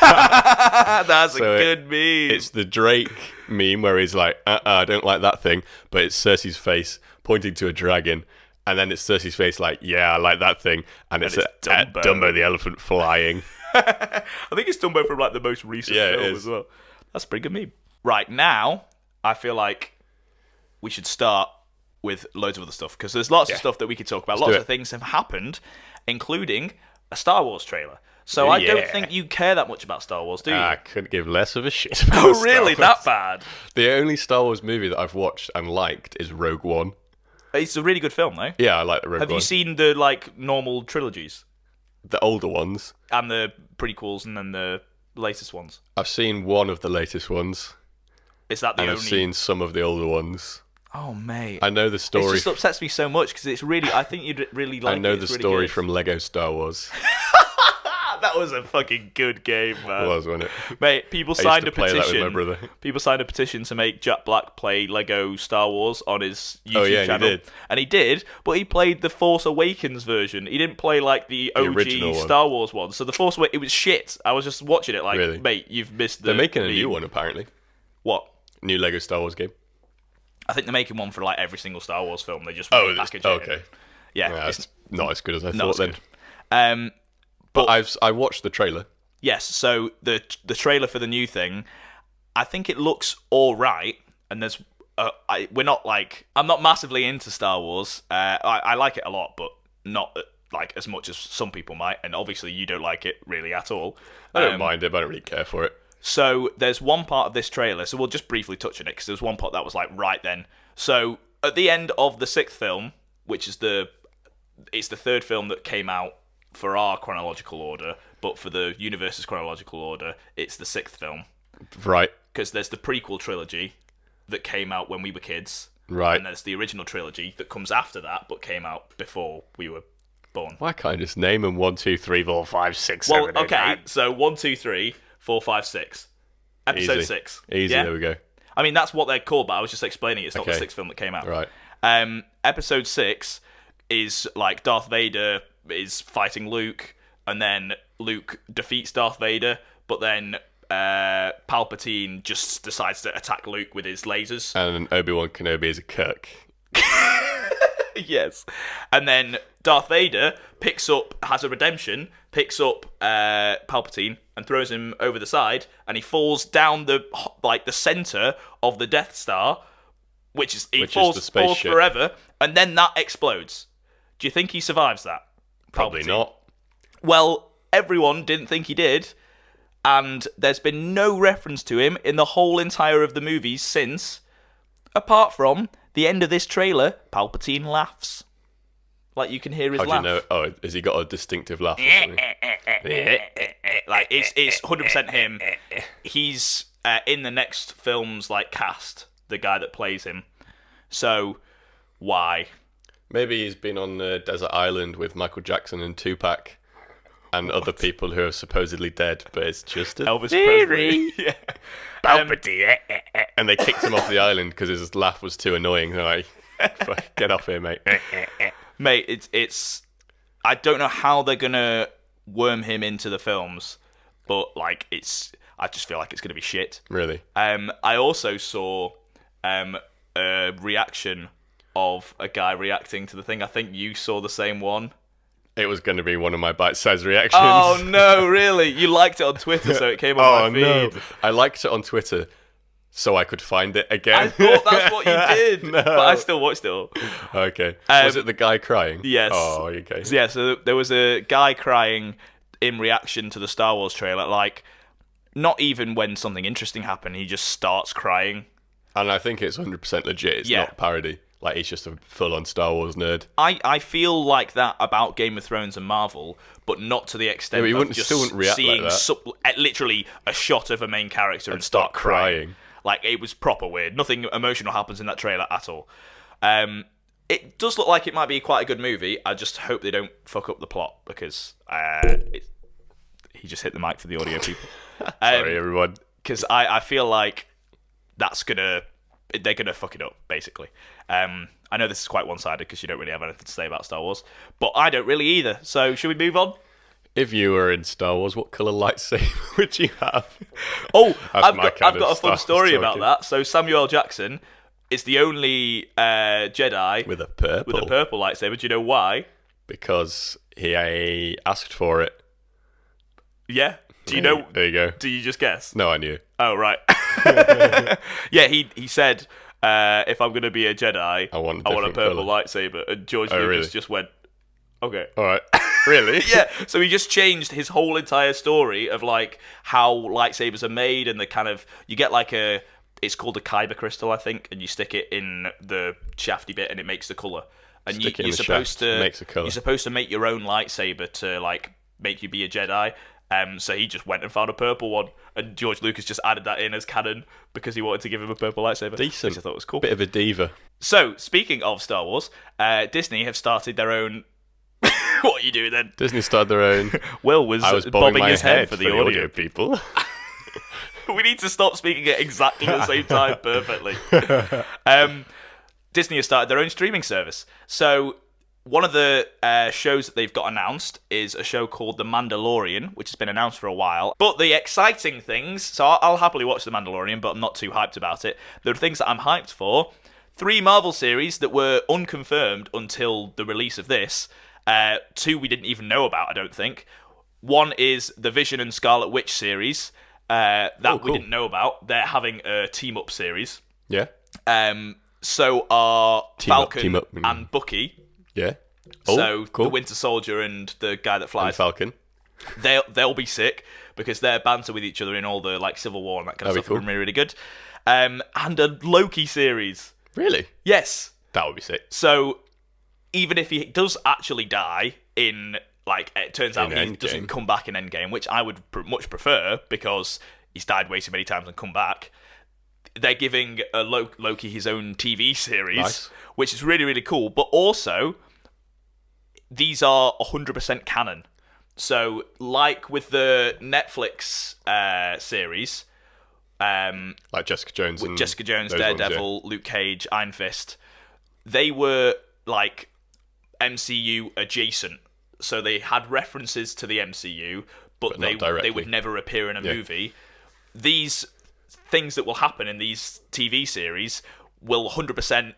That's So a good meme. It's the Drake meme where he's like, I don't like that thing. But it's Cersei's face pointing to a dragon. And then it's Cersei's face like, yeah, I like that thing. And it's Dumbo. Dumbo the elephant flying. I think it's Dumbo from like the most recent Yeah, it film is. as well. That's a pretty good meme. Right now, I feel like we should start with loads of other stuff because there's lots of stuff that we could talk about. do Lots it. of things have happened, including a Star Wars trailer. So I don't Yeah. think you care that much about Star Wars, do you? I couldn't give less of a shit about Oh, Star really? Wars. That bad? The only Star Wars movie that I've watched and liked is Rogue One. It's a really good film, though. Yeah, I like the Rogue Have One. you seen the normal trilogies the older ones? and the prequels and then the latest ones? I've seen one of the latest ones. Is that the and only? I've seen some of the older ones. Oh, mate. I know the story. It just upsets me so much because it's really. I think you'd really like it. I know the It's really story good. from Lego Star Wars. That was a fucking good game, man. It was, wasn't it? Mate, people I used signed to a play that with petition. my brother. People signed a petition to make Jack Black play Lego Star Wars on his YouTube and he channel. did. And he did, but he played the Force Awakens version. He didn't play like the original OG one. Star Wars one. So the Force Awakens, it was shit. I was just watching it like, Really? mate, you've missed the. They're making a meme. new one, apparently. What? New Lego Star Wars game. I think they're making one for like every single Star Wars film. They just repackage it. okay. Yeah, It's not as good as I not thought as then. good. But I watched the trailer. Yes, so the trailer for the new thing, I think it looks all right, and there's we're not like I'm not massively into Star Wars. I like it a lot, but not like as much as some people might, and obviously you don't like it really at all. I don't mind it, but I don't really care for it. So there's one part of this trailer, so we'll just briefly touch on it because there's one part that was like right then. So at the end of the 6th film, which is it's the 3rd film that came out for our chronological order, but for the universe's chronological order, it's the 6th film. Right. Because there's the prequel trilogy that came out when we were kids. Right. And there's the original trilogy that comes after that, but came out before we were born. Why can't I just name them 1, 2, 3, 4, 5, 6, Well, 7, 8, okay, 9? so 1, 2, 3, 4, 5, 6. Episode Easy. 6. Easy, Yeah? there we go. I mean, that's what they're called, but I was just explaining it's not the Okay. 6th film that came out. Right. Episode 6 is like Darth Vader is fighting Luke, and then Luke defeats Darth Vader, but then Palpatine just decides to attack Luke with his lasers. And Obi-Wan Kenobi is a Kirk. Yes. And then Darth Vader has a redemption, picks up Palpatine and throws him over the side, and he falls down the center of the Death Star, which is the falls spaceship. forever, and then that explodes. Do you think he survives that? Probably Palpatine? not. Well, everyone didn't think he did, and there's been no reference to him in the whole entire of the movies since, apart from the end of this trailer. Palpatine laughs. Like, you can hear his How do laugh. you know? Oh, has he got a distinctive laugh or something? Like, it's 100% him. He's in the next film's like cast, the guy that plays him. So, why? Maybe he's been on a desert island with Michael Jackson and Tupac and other people who are supposedly dead, but it's just a Elvis Theory. Presley. Yeah. Palpatine. And they kicked him off the island because his laugh was too annoying. They're like, get off here, mate. Mate, it's I don't know how they're gonna worm him into the films, but like I just feel like it's gonna be shit. Really? I also saw a reaction of a guy reacting to the thing. I think you saw the same one. It was going to be one of my bite-sized reactions. Oh no, really? You liked it on Twitter, so it came on my feed. no. I liked it on Twitter so I could find it again. I thought that's what you did, No. but I still watched it all. Okay. Was it the guy crying? Yes. Oh, okay. Yeah, so there was a guy crying in reaction to the Star Wars trailer, like, not even when something interesting happened, he just starts crying. And I think it's 100% legit. It's Yeah. not parody. Like, he's just a full-on Star Wars nerd. I feel like that about Game of Thrones and Marvel, but not to the extent Yeah, but you of just still wouldn't react like seeing that. literally a shot of a main character and start crying. Like, it was proper weird. Nothing emotional happens in that trailer at all. It does look like it might be quite a good movie. I just hope they don't fuck up the plot, because he just hit the mic for the audio people. Sorry, everyone. Because I feel like they're gonna fuck it up, basically. I know this is quite one-sided because you don't really have anything to say about Star Wars, but I don't really either. So should we move on? If you were in Star Wars, what colour lightsaber would you have? Oh, That's I've my got kind a of fun Star Wars story about talking. that. So Samuel L. Jackson is the only Jedi With a purple. with a purple lightsaber. Do you know why? Because he asked for it. Yeah. Do you know? There you go. Do you just guess? No, I knew. Oh, right. Yeah, he said, if I'm going to be a Jedi, I want a a different purple colour. lightsaber. And George Oh, Lucas really? just went, okay. All right. Really? Yeah, so he just changed his whole entire story of like how lightsabers are made, and the kind of, you get like it's called a kyber crystal, I think, and you stick it in the shafty bit and it makes the colour. And Stick it in you're the supposed shaft, to makes a colour. You're supposed to make your own lightsaber to like make you be a Jedi. So he just went and found a purple one, and George Lucas just added that in as canon because he wanted to give him a purple lightsaber. Decent. Which I thought was cool. Bit of a diva. So, speaking of Star Wars, Disney have started their own... What are you doing then? Disney started their own. Will was, I was bobbing his head for the audio people. We need to stop speaking at exactly the same time perfectly. Disney has started their own streaming service. So... One of the shows that they've got announced is a show called The Mandalorian, which has been announced for a while. But the exciting things... So I'll happily watch The Mandalorian, but I'm not too hyped about it. The things that I'm hyped for... 3 Marvel series that were unconfirmed until the release of this. 2 we didn't even know about, I don't think. 1 is the Vision and Scarlet Witch series that we didn't know about. They're having a team-up series. Yeah. So are Falcon team up. and Bucky... Yeah. So cool. the Winter Soldier and the guy that flies, and Falcon, they'll be sick because their banter with each other in all the like Civil War and that kind of That'd stuff be have been really, really good. And a Loki series. Really? Yes. That would be sick. So even if he does actually die in like it turns out he doesn't come back in Endgame, which I would much prefer because he's died way too many times and come back. They're giving Loki his own TV series, which is really, really cool. But also, these are 100% canon. So, like with the Netflix series... like Jessica Jones. With Jessica Jones, Daredevil, Luke Cage, Iron Fist. They were, like, MCU adjacent. So they had references to the MCU, but they would never appear in a movie. These... things that will happen in these TV series will 100%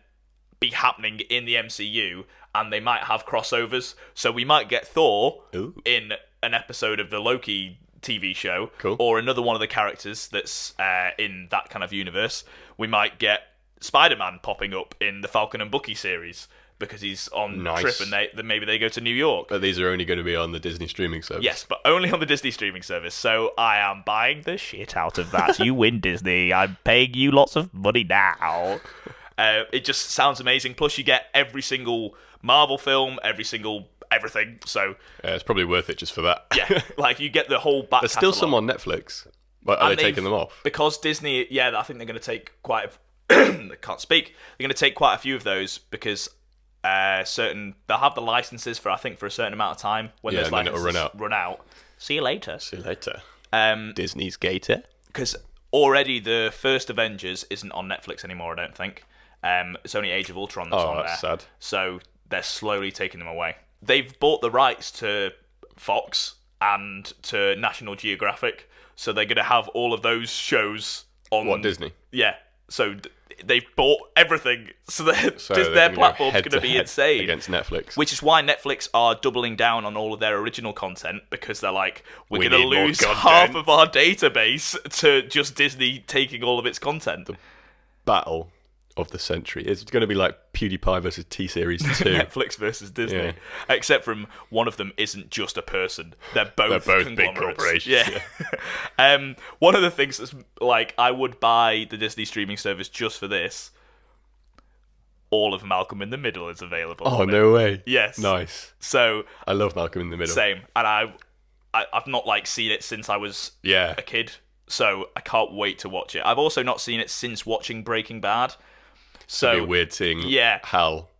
be happening in the MCU, and they might have crossovers. So we might get Thor in an episode of the Loki TV show, or another one of the characters that's in that kind of universe. We might get Spider-Man popping up in the Falcon and Bucky series because he's on a trip and maybe they go to New York. But these are only going to be on the Disney streaming service. Yes, but only on the Disney streaming service. So I am buying the shit out of that. You win, Disney. I'm paying you lots of money now. It just sounds amazing. Plus, you get every single Marvel film, everything. So it's probably worth it just for that. Yeah, like you get the whole back. There's still some on Netflix. But are they taking them off? Because Disney, I think they're going to take quite I can't speak. They're going to take quite a few of those because they'll have the licenses for a certain amount of time when those licenses run out. See you later. Disney's Gator. Because already the first Avengers isn't on Netflix anymore, I don't think. It's only Age of Ultron that's on there. That's sad. So they're slowly taking them away. They've bought the rights to Fox and to National Geographic, so they're going to have all of those shows on... What, Disney? Yeah. So they've bought everything, so their platform's going to be insane against Netflix. Which is why Netflix are doubling down on all of their original content, because they're like, we're going to lose half of our database to just Disney taking all of its content. The battle of the century. It's going to be like PewDiePie versus T-Series 2. Netflix versus Disney. Yeah. Except from one of them isn't just a person. They're both big corporations. Yeah. One of the things that's like, I would buy the Disney streaming service just for this. All of Malcolm in the Middle is available. Oh, no way. Yes. Nice. So I love Malcolm in the Middle. Same. And I've not seen it since I was a kid. So I can't wait to watch it. I've also not seen it since watching Breaking Bad. So it'd be weird seeing Hal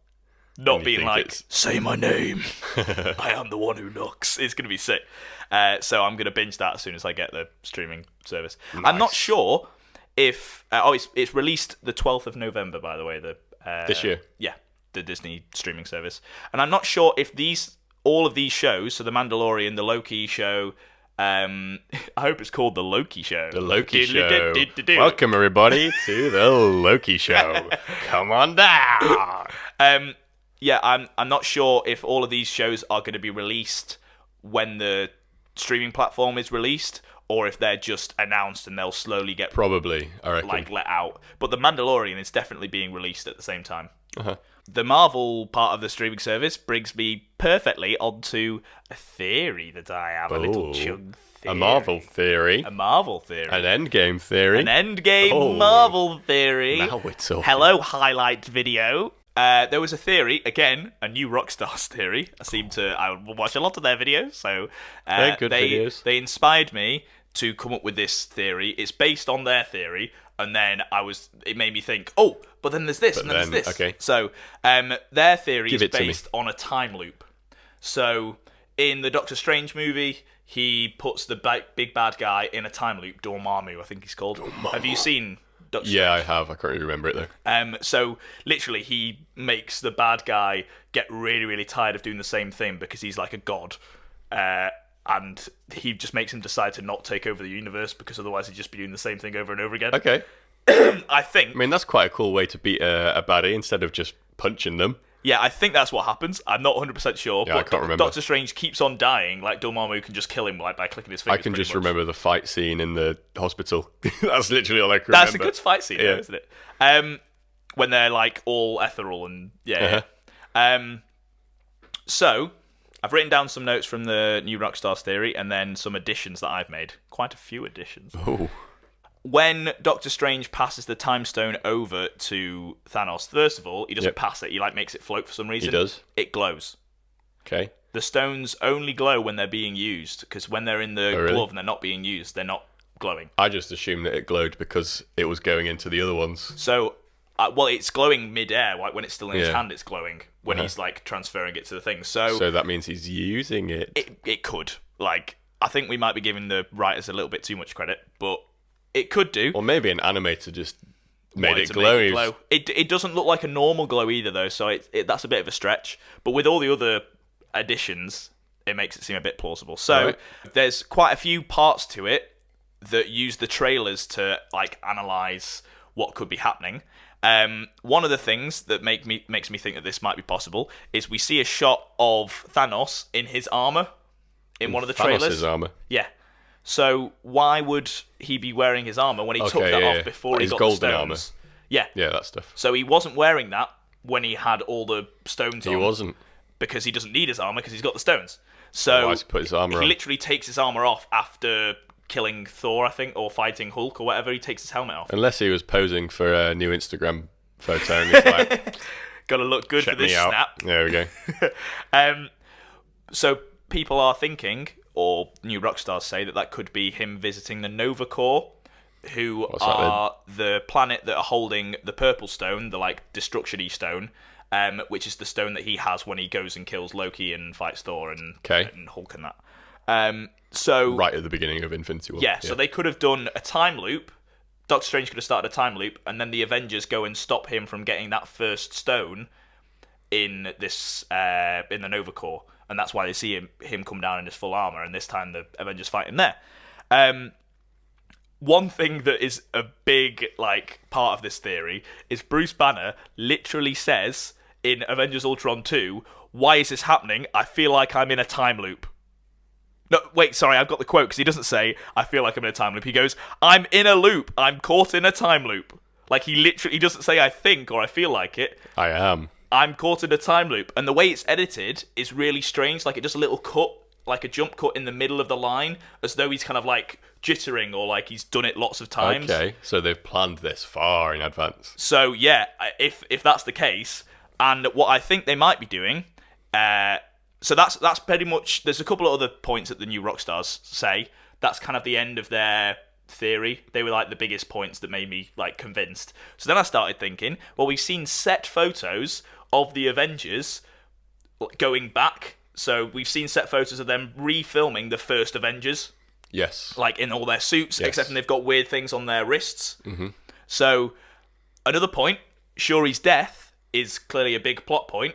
not being like, say my name, I am the one who knocks. It's going to be sick. So I'm going to binge that as soon as I get the streaming service. Nice. I'm not sure if... it's released the 12th of November, by the way. This year? Yeah, the Disney streaming service. And I'm not sure if all of these shows, so The Mandalorian, the Loki show... I hope it's called The Loki Show. The Loki Show. Welcome, everybody, to The Loki Show. Come on down. I'm not sure if all of these shows are going to be released when the streaming platform is released, or if they're just announced and they'll slowly get... Probably, I reckon. Let out. But The Mandalorian is definitely being released at the same time. Uh-huh. The Marvel part of the streaming service brings me perfectly onto a theory that I have, a little chug theory. A Marvel theory. A Marvel theory. An Endgame theory. An Endgame Marvel theory. Now it's all. Hello, highlight video. There was a theory, again, a new Rockstars theory. I watch a lot of their videos, so They're good videos. They inspired me to come up with this theory. It's based on their theory, and then it made me think, oh, but then there's this, and then there's this. Okay. So their theory is based on a time loop. So in the Doctor Strange movie, he puts the big bad guy in a time loop. Dormammu, I think he's called. Have you seen Doctor Strange? Yeah, I have. I can't really remember it though. So literally, he makes the bad guy get really, really tired of doing the same thing because he's like a god, and he just makes him decide to not take over the universe because otherwise he'd just be doing the same thing over and over again. Okay. I mean, that's quite a cool way to beat a baddie instead of just punching them. Yeah, I think that's what happens. I'm not 100% sure. Yeah, but I can't remember. Doctor Strange keeps on dying. Like, Dormammu can just kill him by clicking his fingers. I can just much. remember the fight scene in the hospital. That's literally all I can That's remember. a good fight scene, though, isn't it? When they're, like, all ethereal and... Yeah. So, I've written down some notes from the new Rockstars theory and then some additions that I've made. Quite a few additions. Oh. When Doctor Strange passes the time stone over to Thanos, first of all, he doesn't pass it. He makes it float for some reason. He does. It glows. Okay. The stones only glow when they're being used, because when they're in the glove and they're not being used, they're not glowing. I just assumed that it glowed because it was going into the other ones. So, it's glowing mid-air. Like when it's still in his hand, it's glowing when he's transferring it to the thing. So that means he's using it. It could. I think we might be giving the writers a little bit too much credit, but it could do. Or maybe an animator just made it glow. glow. It doesn't look like a normal glow either, though, so that's a bit of a stretch. But with all the other additions, it makes it seem a bit plausible. So there's quite a few parts to it that use the trailers to analyze what could be happening. One of the things that makes me think that this might be possible is we see a shot of Thanos in his armor in one of the trailers. Thanos' armor. Yeah. So why would he be wearing his armor when he took that off before he got the stones? Armor. Yeah. Yeah, that stuff. So he wasn't wearing that when he had all the stones on. He wasn't. Because he doesn't need his armor because he's got the stones. So why does he put his armor on? Literally takes his armor off after killing Thor, I think, or fighting Hulk or whatever. He takes his helmet off. Unless he was posing for a new Instagram photo and he's like, gotta look good for this snap. There we go. So people are thinking, or new Rockstars say, that could be him visiting the Nova Corps, who are the planet that are holding the Purple Stone, the destruction-y stone, which is the stone that he has when he goes and kills Loki and fights Thor and Hulk and that. So right at the beginning of Infinity War. Yeah, so they could have done a time loop. Doctor Strange could have started a time loop, and then the Avengers go and stop him from getting that first stone in this in the Nova Corps. And that's why they see him come down in his full armor, and this time the Avengers fight him there. One thing that is a big part of this theory is Bruce Banner literally says in Avengers Ultron 2, "Why is this happening? I feel like I'm in a time loop." No, wait, sorry, I've got the quote because he doesn't say, "I feel like I'm in a time loop." He goes, "I'm in a loop. I'm caught in a time loop." He doesn't say "I think" or "I feel like it." I am. I'm caught in a time loop. And the way it's edited is really strange. It does a little cut, like a jump cut in the middle of the line, as though he's kind of jittering or he's done it lots of times. Okay, so they've planned this far in advance. So, yeah, if that's the case, and what I think they might be doing, so that's pretty much, there's a couple of other points that the new Rockstars say. That's kind of the end of their theory. They were the biggest points that made me convinced. So then I started thinking, well, we've seen set photos of the Avengers going back. So we've seen set photos of them refilming the first Avengers. Yes. In all their suits, yes. Except they've got weird things on their wrists. Mm-hmm. So another point, Shuri's death is clearly a big plot point.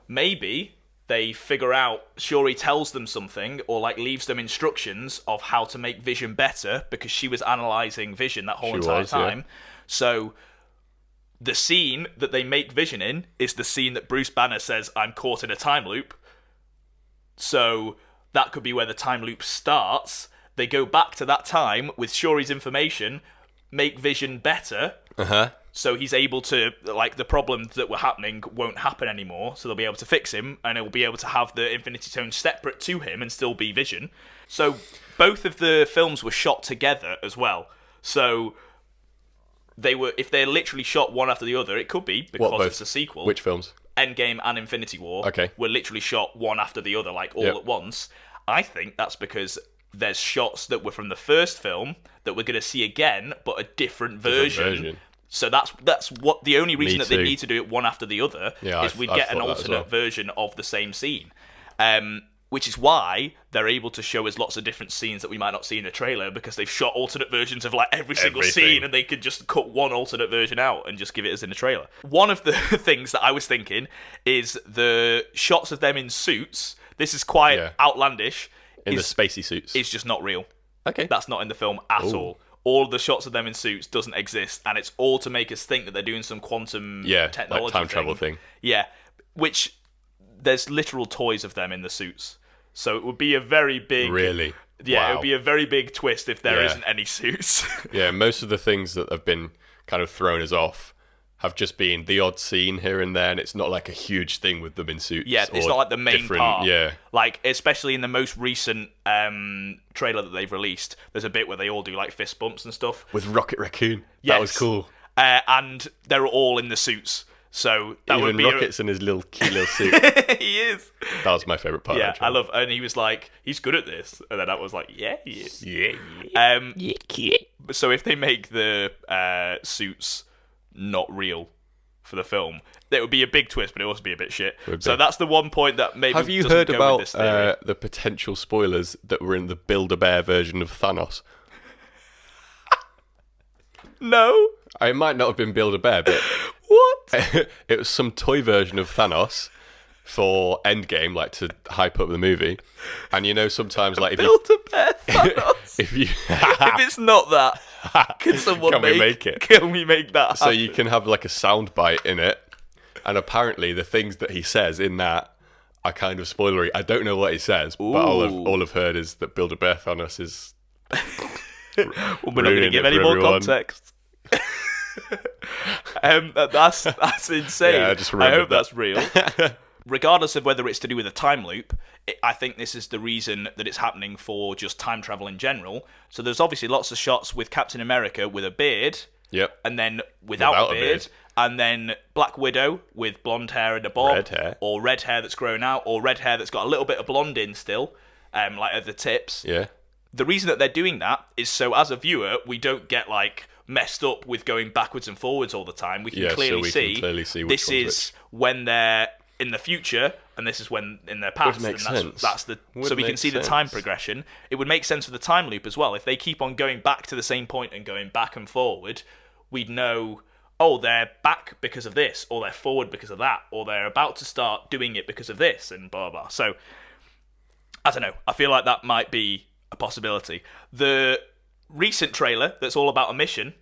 Maybe they figure out, Shuri tells them something or leaves them instructions of how to make Vision better because she was analysing Vision that whole entire time. Yeah. So the scene that they make Vision in is the scene that Bruce Banner says, "I'm caught in a time loop." So that could be where the time loop starts. They go back to that time with Shuri's information, make Vision better. So he's able to, the problems that were happening won't happen anymore, so they'll be able to fix him, and he'll be able to have the Infinity Stones separate to him and still be Vision. So both of the films were shot together as well. So if they're literally shot one after the other, it could be because it's a sequel. Which films? Endgame and Infinity War were literally shot one after the other, like all at once. I think that's because there's shots that were from the first film that we're going to see again, but a different version. So that's what the only reason that they need to do it one after the other is we'd get an alternate version of the same scene. Which is why they're able to show us lots of different scenes that we might not see in the trailer, because they've shot alternate versions of like every single scene, and they could just cut one alternate version out and just give it us in the trailer. One of the things that I was thinking is the shots of them in suits. This is quite outlandish. In the spacey suits. It's just not real. Okay. That's not in the film at all. All of the shots of them in suits doesn't exist, and it's all to make us think that they're doing some quantum technology like time travel thing. Yeah, which there's literal toys of them in the suits. So it would be a very big... Really? Yeah, it would be a very big twist if there isn't any suits. Yeah, most of the things that have been kind of thrown us off have just been the odd scene here and there, and it's not like a huge thing with them in suits. Yeah, it's not like the main part. Yeah. Like, especially in the most recent trailer that they've released, there's a bit where they all do like fist bumps and stuff. With Rocket Raccoon. Yes. That was cool. And they're all in the suits. So that Even would be Rocket's in his cute little suit. He is. That was my favourite part. Yeah, I love, and he was like, he's good at this, and then I was like, yeah, he is. Yeah. So if they make the suits not real for the film, it would be a big twist, but it would also be a bit shit. So that's the one point that maybe have you doesn't heard go about with this theory. The potential spoilers that were in the Build-A-Bear version of Thanos? No. It might not have been Build-A-Bear, but what? It was some toy version of Thanos for Endgame, like to hype up the movie. And you know, sometimes like if Build-A-Bear Thanos. if it's not that, can someone make it? Can we make that? So you can have like a sound bite in it, and apparently the things that he says in that are kind of spoilery. I don't know what he says, but all I've heard is that Build-A-Bear Thanos is. Well, we're not going to give any more context. That's insane. Yeah, I hope that's real. Regardless of whether it's to do with a time loop, I think this is the reason that it's happening for just time travel in general. So there's obviously lots of shots with Captain America with a beard, and then without a beard, and then Black Widow with blonde hair and a bob, or red hair that's grown out, or red hair that's got a little bit of blonde in still, like at the tips. Yeah. The reason that they're doing that is so as a viewer, we don't get like messed up with going backwards and forwards all the time. We can clearly see this is when they're in the future, and this is when in their past. Would make sense. So we can see the time progression. It would make sense for the time loop as well. If they keep on going back to the same point and going back and forward, we'd know, oh, they're back because of this, or they're forward because of that, or they're about to start doing it because of this, and blah, blah. So, I don't know. I feel like that might be a possibility. The recent trailer that's all about a mission,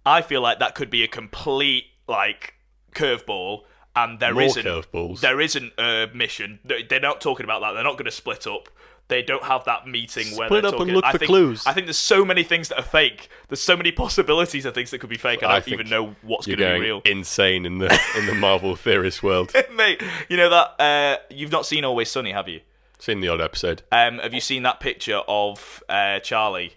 I feel like that could be a complete, like, curveball, and there isn't a mission. They're not talking about that. They're not going to split up. They don't have that meeting where they're talking. Split up and look for clues. I think there's so many things that are fake. There's so many possibilities of things that could be fake. I don't even know what's going to be real. Insane in the Marvel theorist world, mate. You know that you've not seen Always Sunny, have you? Seen the odd episode. Have you seen that picture of Charlie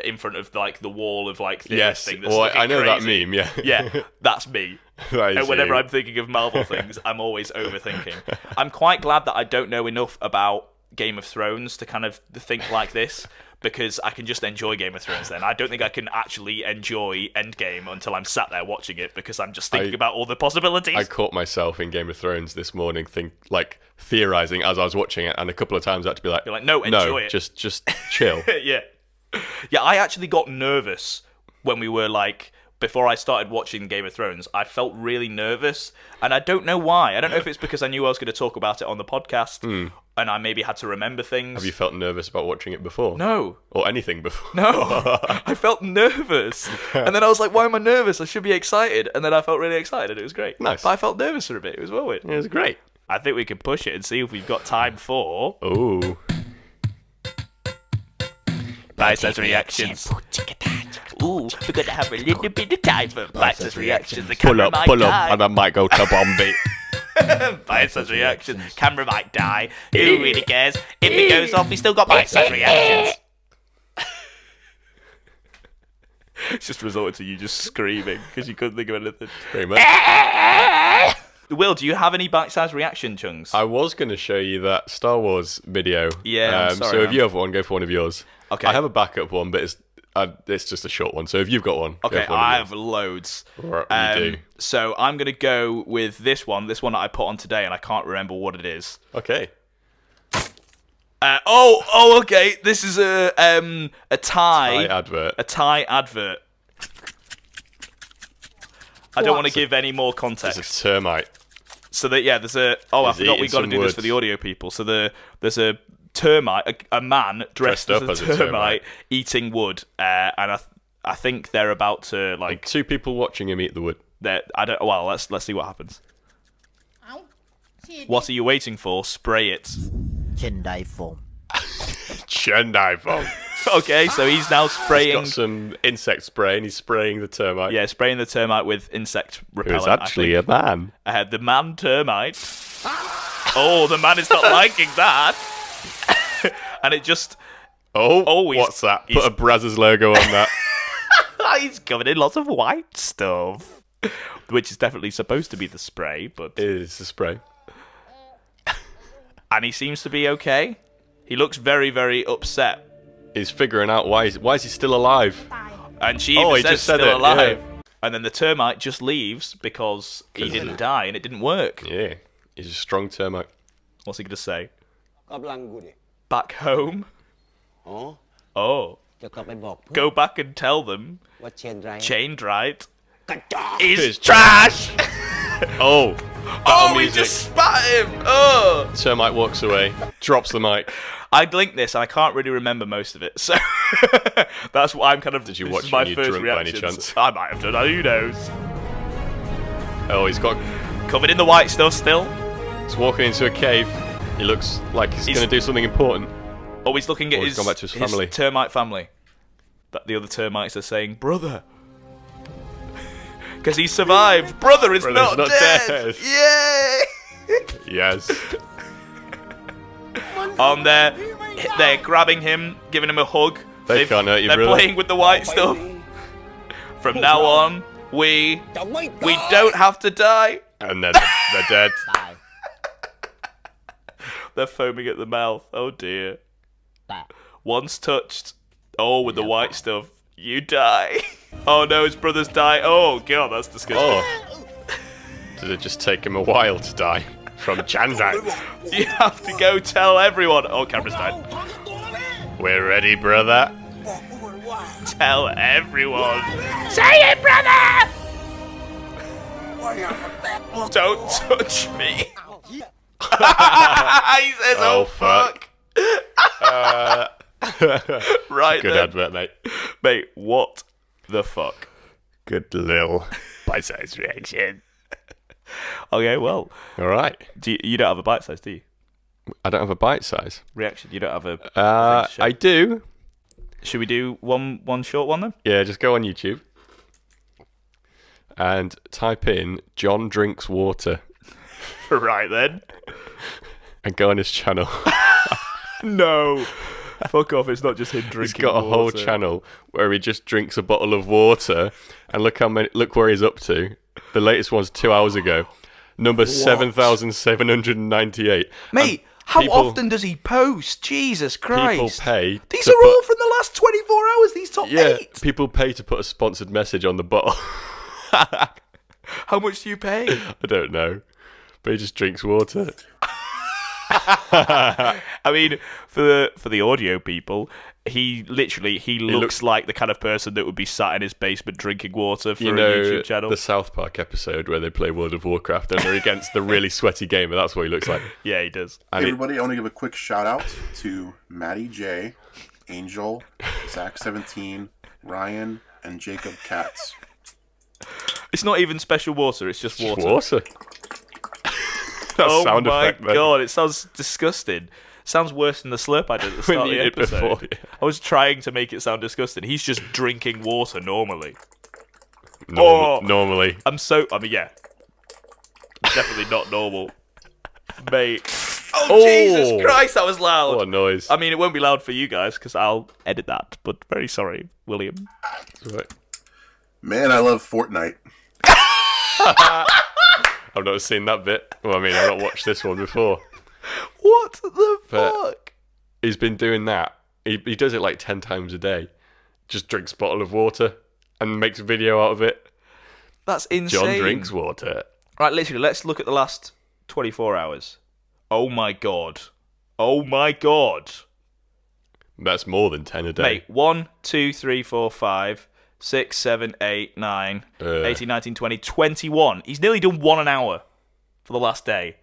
in front of like the wall of like this thing? That's I know crazy. that meme. Yeah, yeah, that's me. And whenever I'm thinking of Marvel things, I'm always overthinking. I'm quite glad that I don't know enough about Game of Thrones to kind of think like this, because I can just enjoy Game of Thrones then. I don't think I can actually enjoy Endgame until I'm sat there watching it, because I'm just thinking about all the possibilities. I caught myself in Game of Thrones this morning theorizing as I was watching it, and a couple of times I had to be like, you're like, no, enjoy it. Just chill. Yeah, I actually got nervous when we were like, before I started watching Game of Thrones, I felt really nervous, and I don't know why. I don't know if it's because I knew I was going to talk about it on the podcast, and I maybe had to remember things. Have you felt nervous about watching it before? No. Or anything before? No. I felt nervous. And then I was like, why am I nervous? I should be excited. And then I felt really excited, and it was great. Nice. But I felt nervous for a bit. It was well weird. It was great. I think we can push it and see if we've got time for... Ooh. Bite-sized reactions. Ooh, we're gonna have a little bit of time for bite-sized reactions. The Pull camera up, might die. and I might go to Bombay. Bite-sized reactions. Camera might die. Who really cares? If it goes off, we still got bite-sized reactions. It's just resulted to you just screaming because you couldn't think of anything. Pretty much. Will, do you have any bite-sized reaction chunks? I was going to show you that Star Wars video. Yeah, I'm sorry, so if man. you have one, go for one of yours. Okay. I have a backup one, but it's just a short one. So if you've got one, Okay, go for one of I yours. have loads. Right, you do. So I'm going to go with this one that I put on today, and I can't remember what it is. Okay. Okay. This is a Thai advert. A Thai advert. I don't want to give any more context. It's a termite. So that there's a. Oh, I He's forgot we eating got to some do this wood. for the audio people. So there's a termite, a man dressed Dressed up as as a a termite. eating wood, and I think they're about to like. Two people watching him eat the wood. I don't. Well, let's see what happens. What are you waiting for? Spray it. Chendai foam. Okay, so he's now spraying. He's got some insect spray and he's spraying the termite. Yeah, spraying the termite with insect repellent. Who's actually a man. The man termite. Oh, the man is not liking that. And it just. What's that? Put a Brazzers logo on that. He's covered in lots of white stuff. Which is definitely supposed to be the spray, but. It is the spray. And he seems to be okay. He looks very, very upset. He's figuring out why is he still alive? And she even he says just said still it, alive. yeah. And then the termite just leaves because he didn't die and it didn't work. Yeah, he's a strong termite. What's he going to say? Back home? Oh. Go back and tell them chained right is trash! Battle We music. just spat him! Oh! Termite walks away, drops the mic. I linked this and I can't really remember most of it, so that's what I'm kind of. Did you this watch is it my when you first drunk by any reaction. chance? I might have done. Who knows? Oh, he's Covered in the white stuff still. he's walking into a cave. He looks like he's going to do something important. Oh, he's looking at he's his, gone back to his family. termite family. That the other termites are saying, brother. Because he survived. Brother is Brother's not dead. Yay! Yes. On there, they're grabbing him, giving him a hug. They can't hurt you, They're brother. playing with the white stuff. From now on, we don't have to die. And then they're dead. They're foaming at the mouth. Oh dear. Once touched, with the white stuff, you die. Oh no, his brothers die. Oh god, that's disgusting. Oh. Did it just take him a while to die? From Chandai. You have to go tell everyone. Oh, camera's died. We're ready, brother. Tell everyone. Say it, brother! Don't touch me. He says, Oh, oh fuck. Right Good then. advert, mate. Mate, what the fuck? Good little bite-sized reaction. Okay, well, All right. you don't have a bite size, do you? I don't have a bite size. Reaction, you don't have a. I do. Should we do one short one then? Yeah, just go on YouTube and type in John drinks water Right then. and go on his channel. No. Fuck off! It's not just him drinking. He's got a whole water. channel where he just drinks a bottle of water, and look where he's up to. The latest one's 2 hours ago. Number 7,798. Mate, how people- often does he post? Jesus Christ! People pay. These to are all put- from the last 24 hours. These top 8. People pay to put a sponsored message on the bottle. How much do you pay? I don't know, but he just drinks water. I mean, for the audio people, he looks like the kind of person that would be sat in his basement drinking water for You a know YouTube channel. the South Park episode where they play World of Warcraft and they're against the really sweaty gamer. That's what he looks like. Yeah, he does. And Hey everybody, I want to give a quick shout out to Maddie J, Angel, Zach17, Ryan, and Jacob Katz. It's not even special water; it's just water. Water. That Oh sound my effect, mate. god, it sounds disgusting. Sounds worse than the slurp I did at the start of you the did episode. before, yeah. I was trying to make it sound disgusting. He's just drinking water normally. Normally. Yeah. Definitely not normal. Mate. Oh, Jesus Christ, that was loud. What a noise. I mean, it won't be loud for you guys because I'll edit that, but very sorry, William. Right. Man, I love Fortnite. I've not seen that bit. Well, I mean, I've not watched this one before. What the But fuck? he's been doing that. He does it like 10 times a day. Just drinks a bottle of water and makes a video out of it. That's insane. John drinks water. Right, literally, let's look at the last 24 hours. Oh my god. Oh my god. That's more than 10 a day. Mate, 1, 2, 3, 4, 5, 6, 7, 8, 9, 18, 19, 20, 21. He's nearly done 1 an hour for the last day.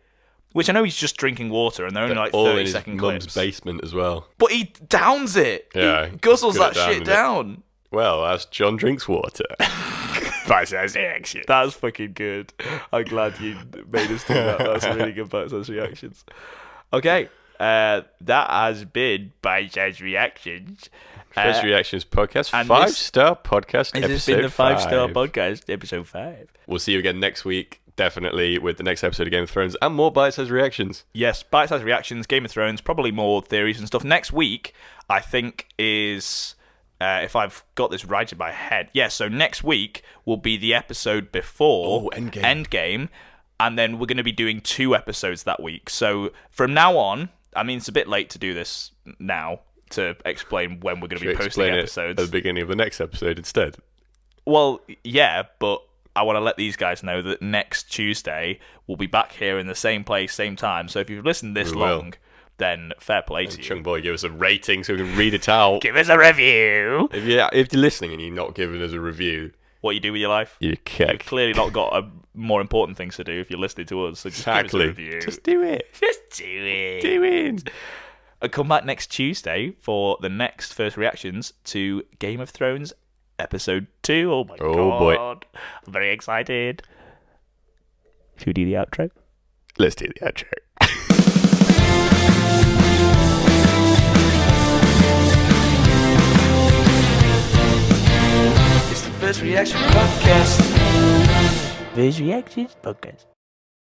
Which I know he's just drinking water and they're only like all 30 in his second mum's clips. basement as well. But he downs it. Yeah, He guzzles good at that shit downing down. Well, that's John drinks water. Bite-sized reaction. That's fucking good. I'm glad you made us do that. That's really good bite-sized reactions. Okay. That has been Bite-Sized Reactions. First Reactions podcast, and 5-star podcast, This episode has been the 5-star 5. podcast, episode 5. We'll see you again next week, definitely, with the next episode of Game of Thrones and more bite-sized reactions. Yes, bite-sized reactions, Game of Thrones, probably more theories and stuff. Next week, I think, is... if I've got this right in my head. Yeah, so next week will be the episode before Endgame, and then we're going to be doing 2 episodes that week. So from now on, I mean, it's a bit late to do this now, to explain when we're going to be posting episodes. At the beginning of the next episode instead. Well, yeah, but I want to let these guys know that next Tuesday we'll be back here in the same place, same time. So if you've listened this long, then fair play to you. Chung Boy, give us a rating so we can read it out. Give us a review. If you're listening and you're not giving us a review, what you do with your life? you You've kick. clearly not got more important things to do if you're listening to us. So just give us a review. Just do it. Just do it. Do it. And come back next Tuesday for the next first reactions to Game of Thrones episode 2. Oh my god. Boy. I'm very excited. Should we do the outro? Let's do the outro. It's the First Reaction Podcast. First Reactions podcast.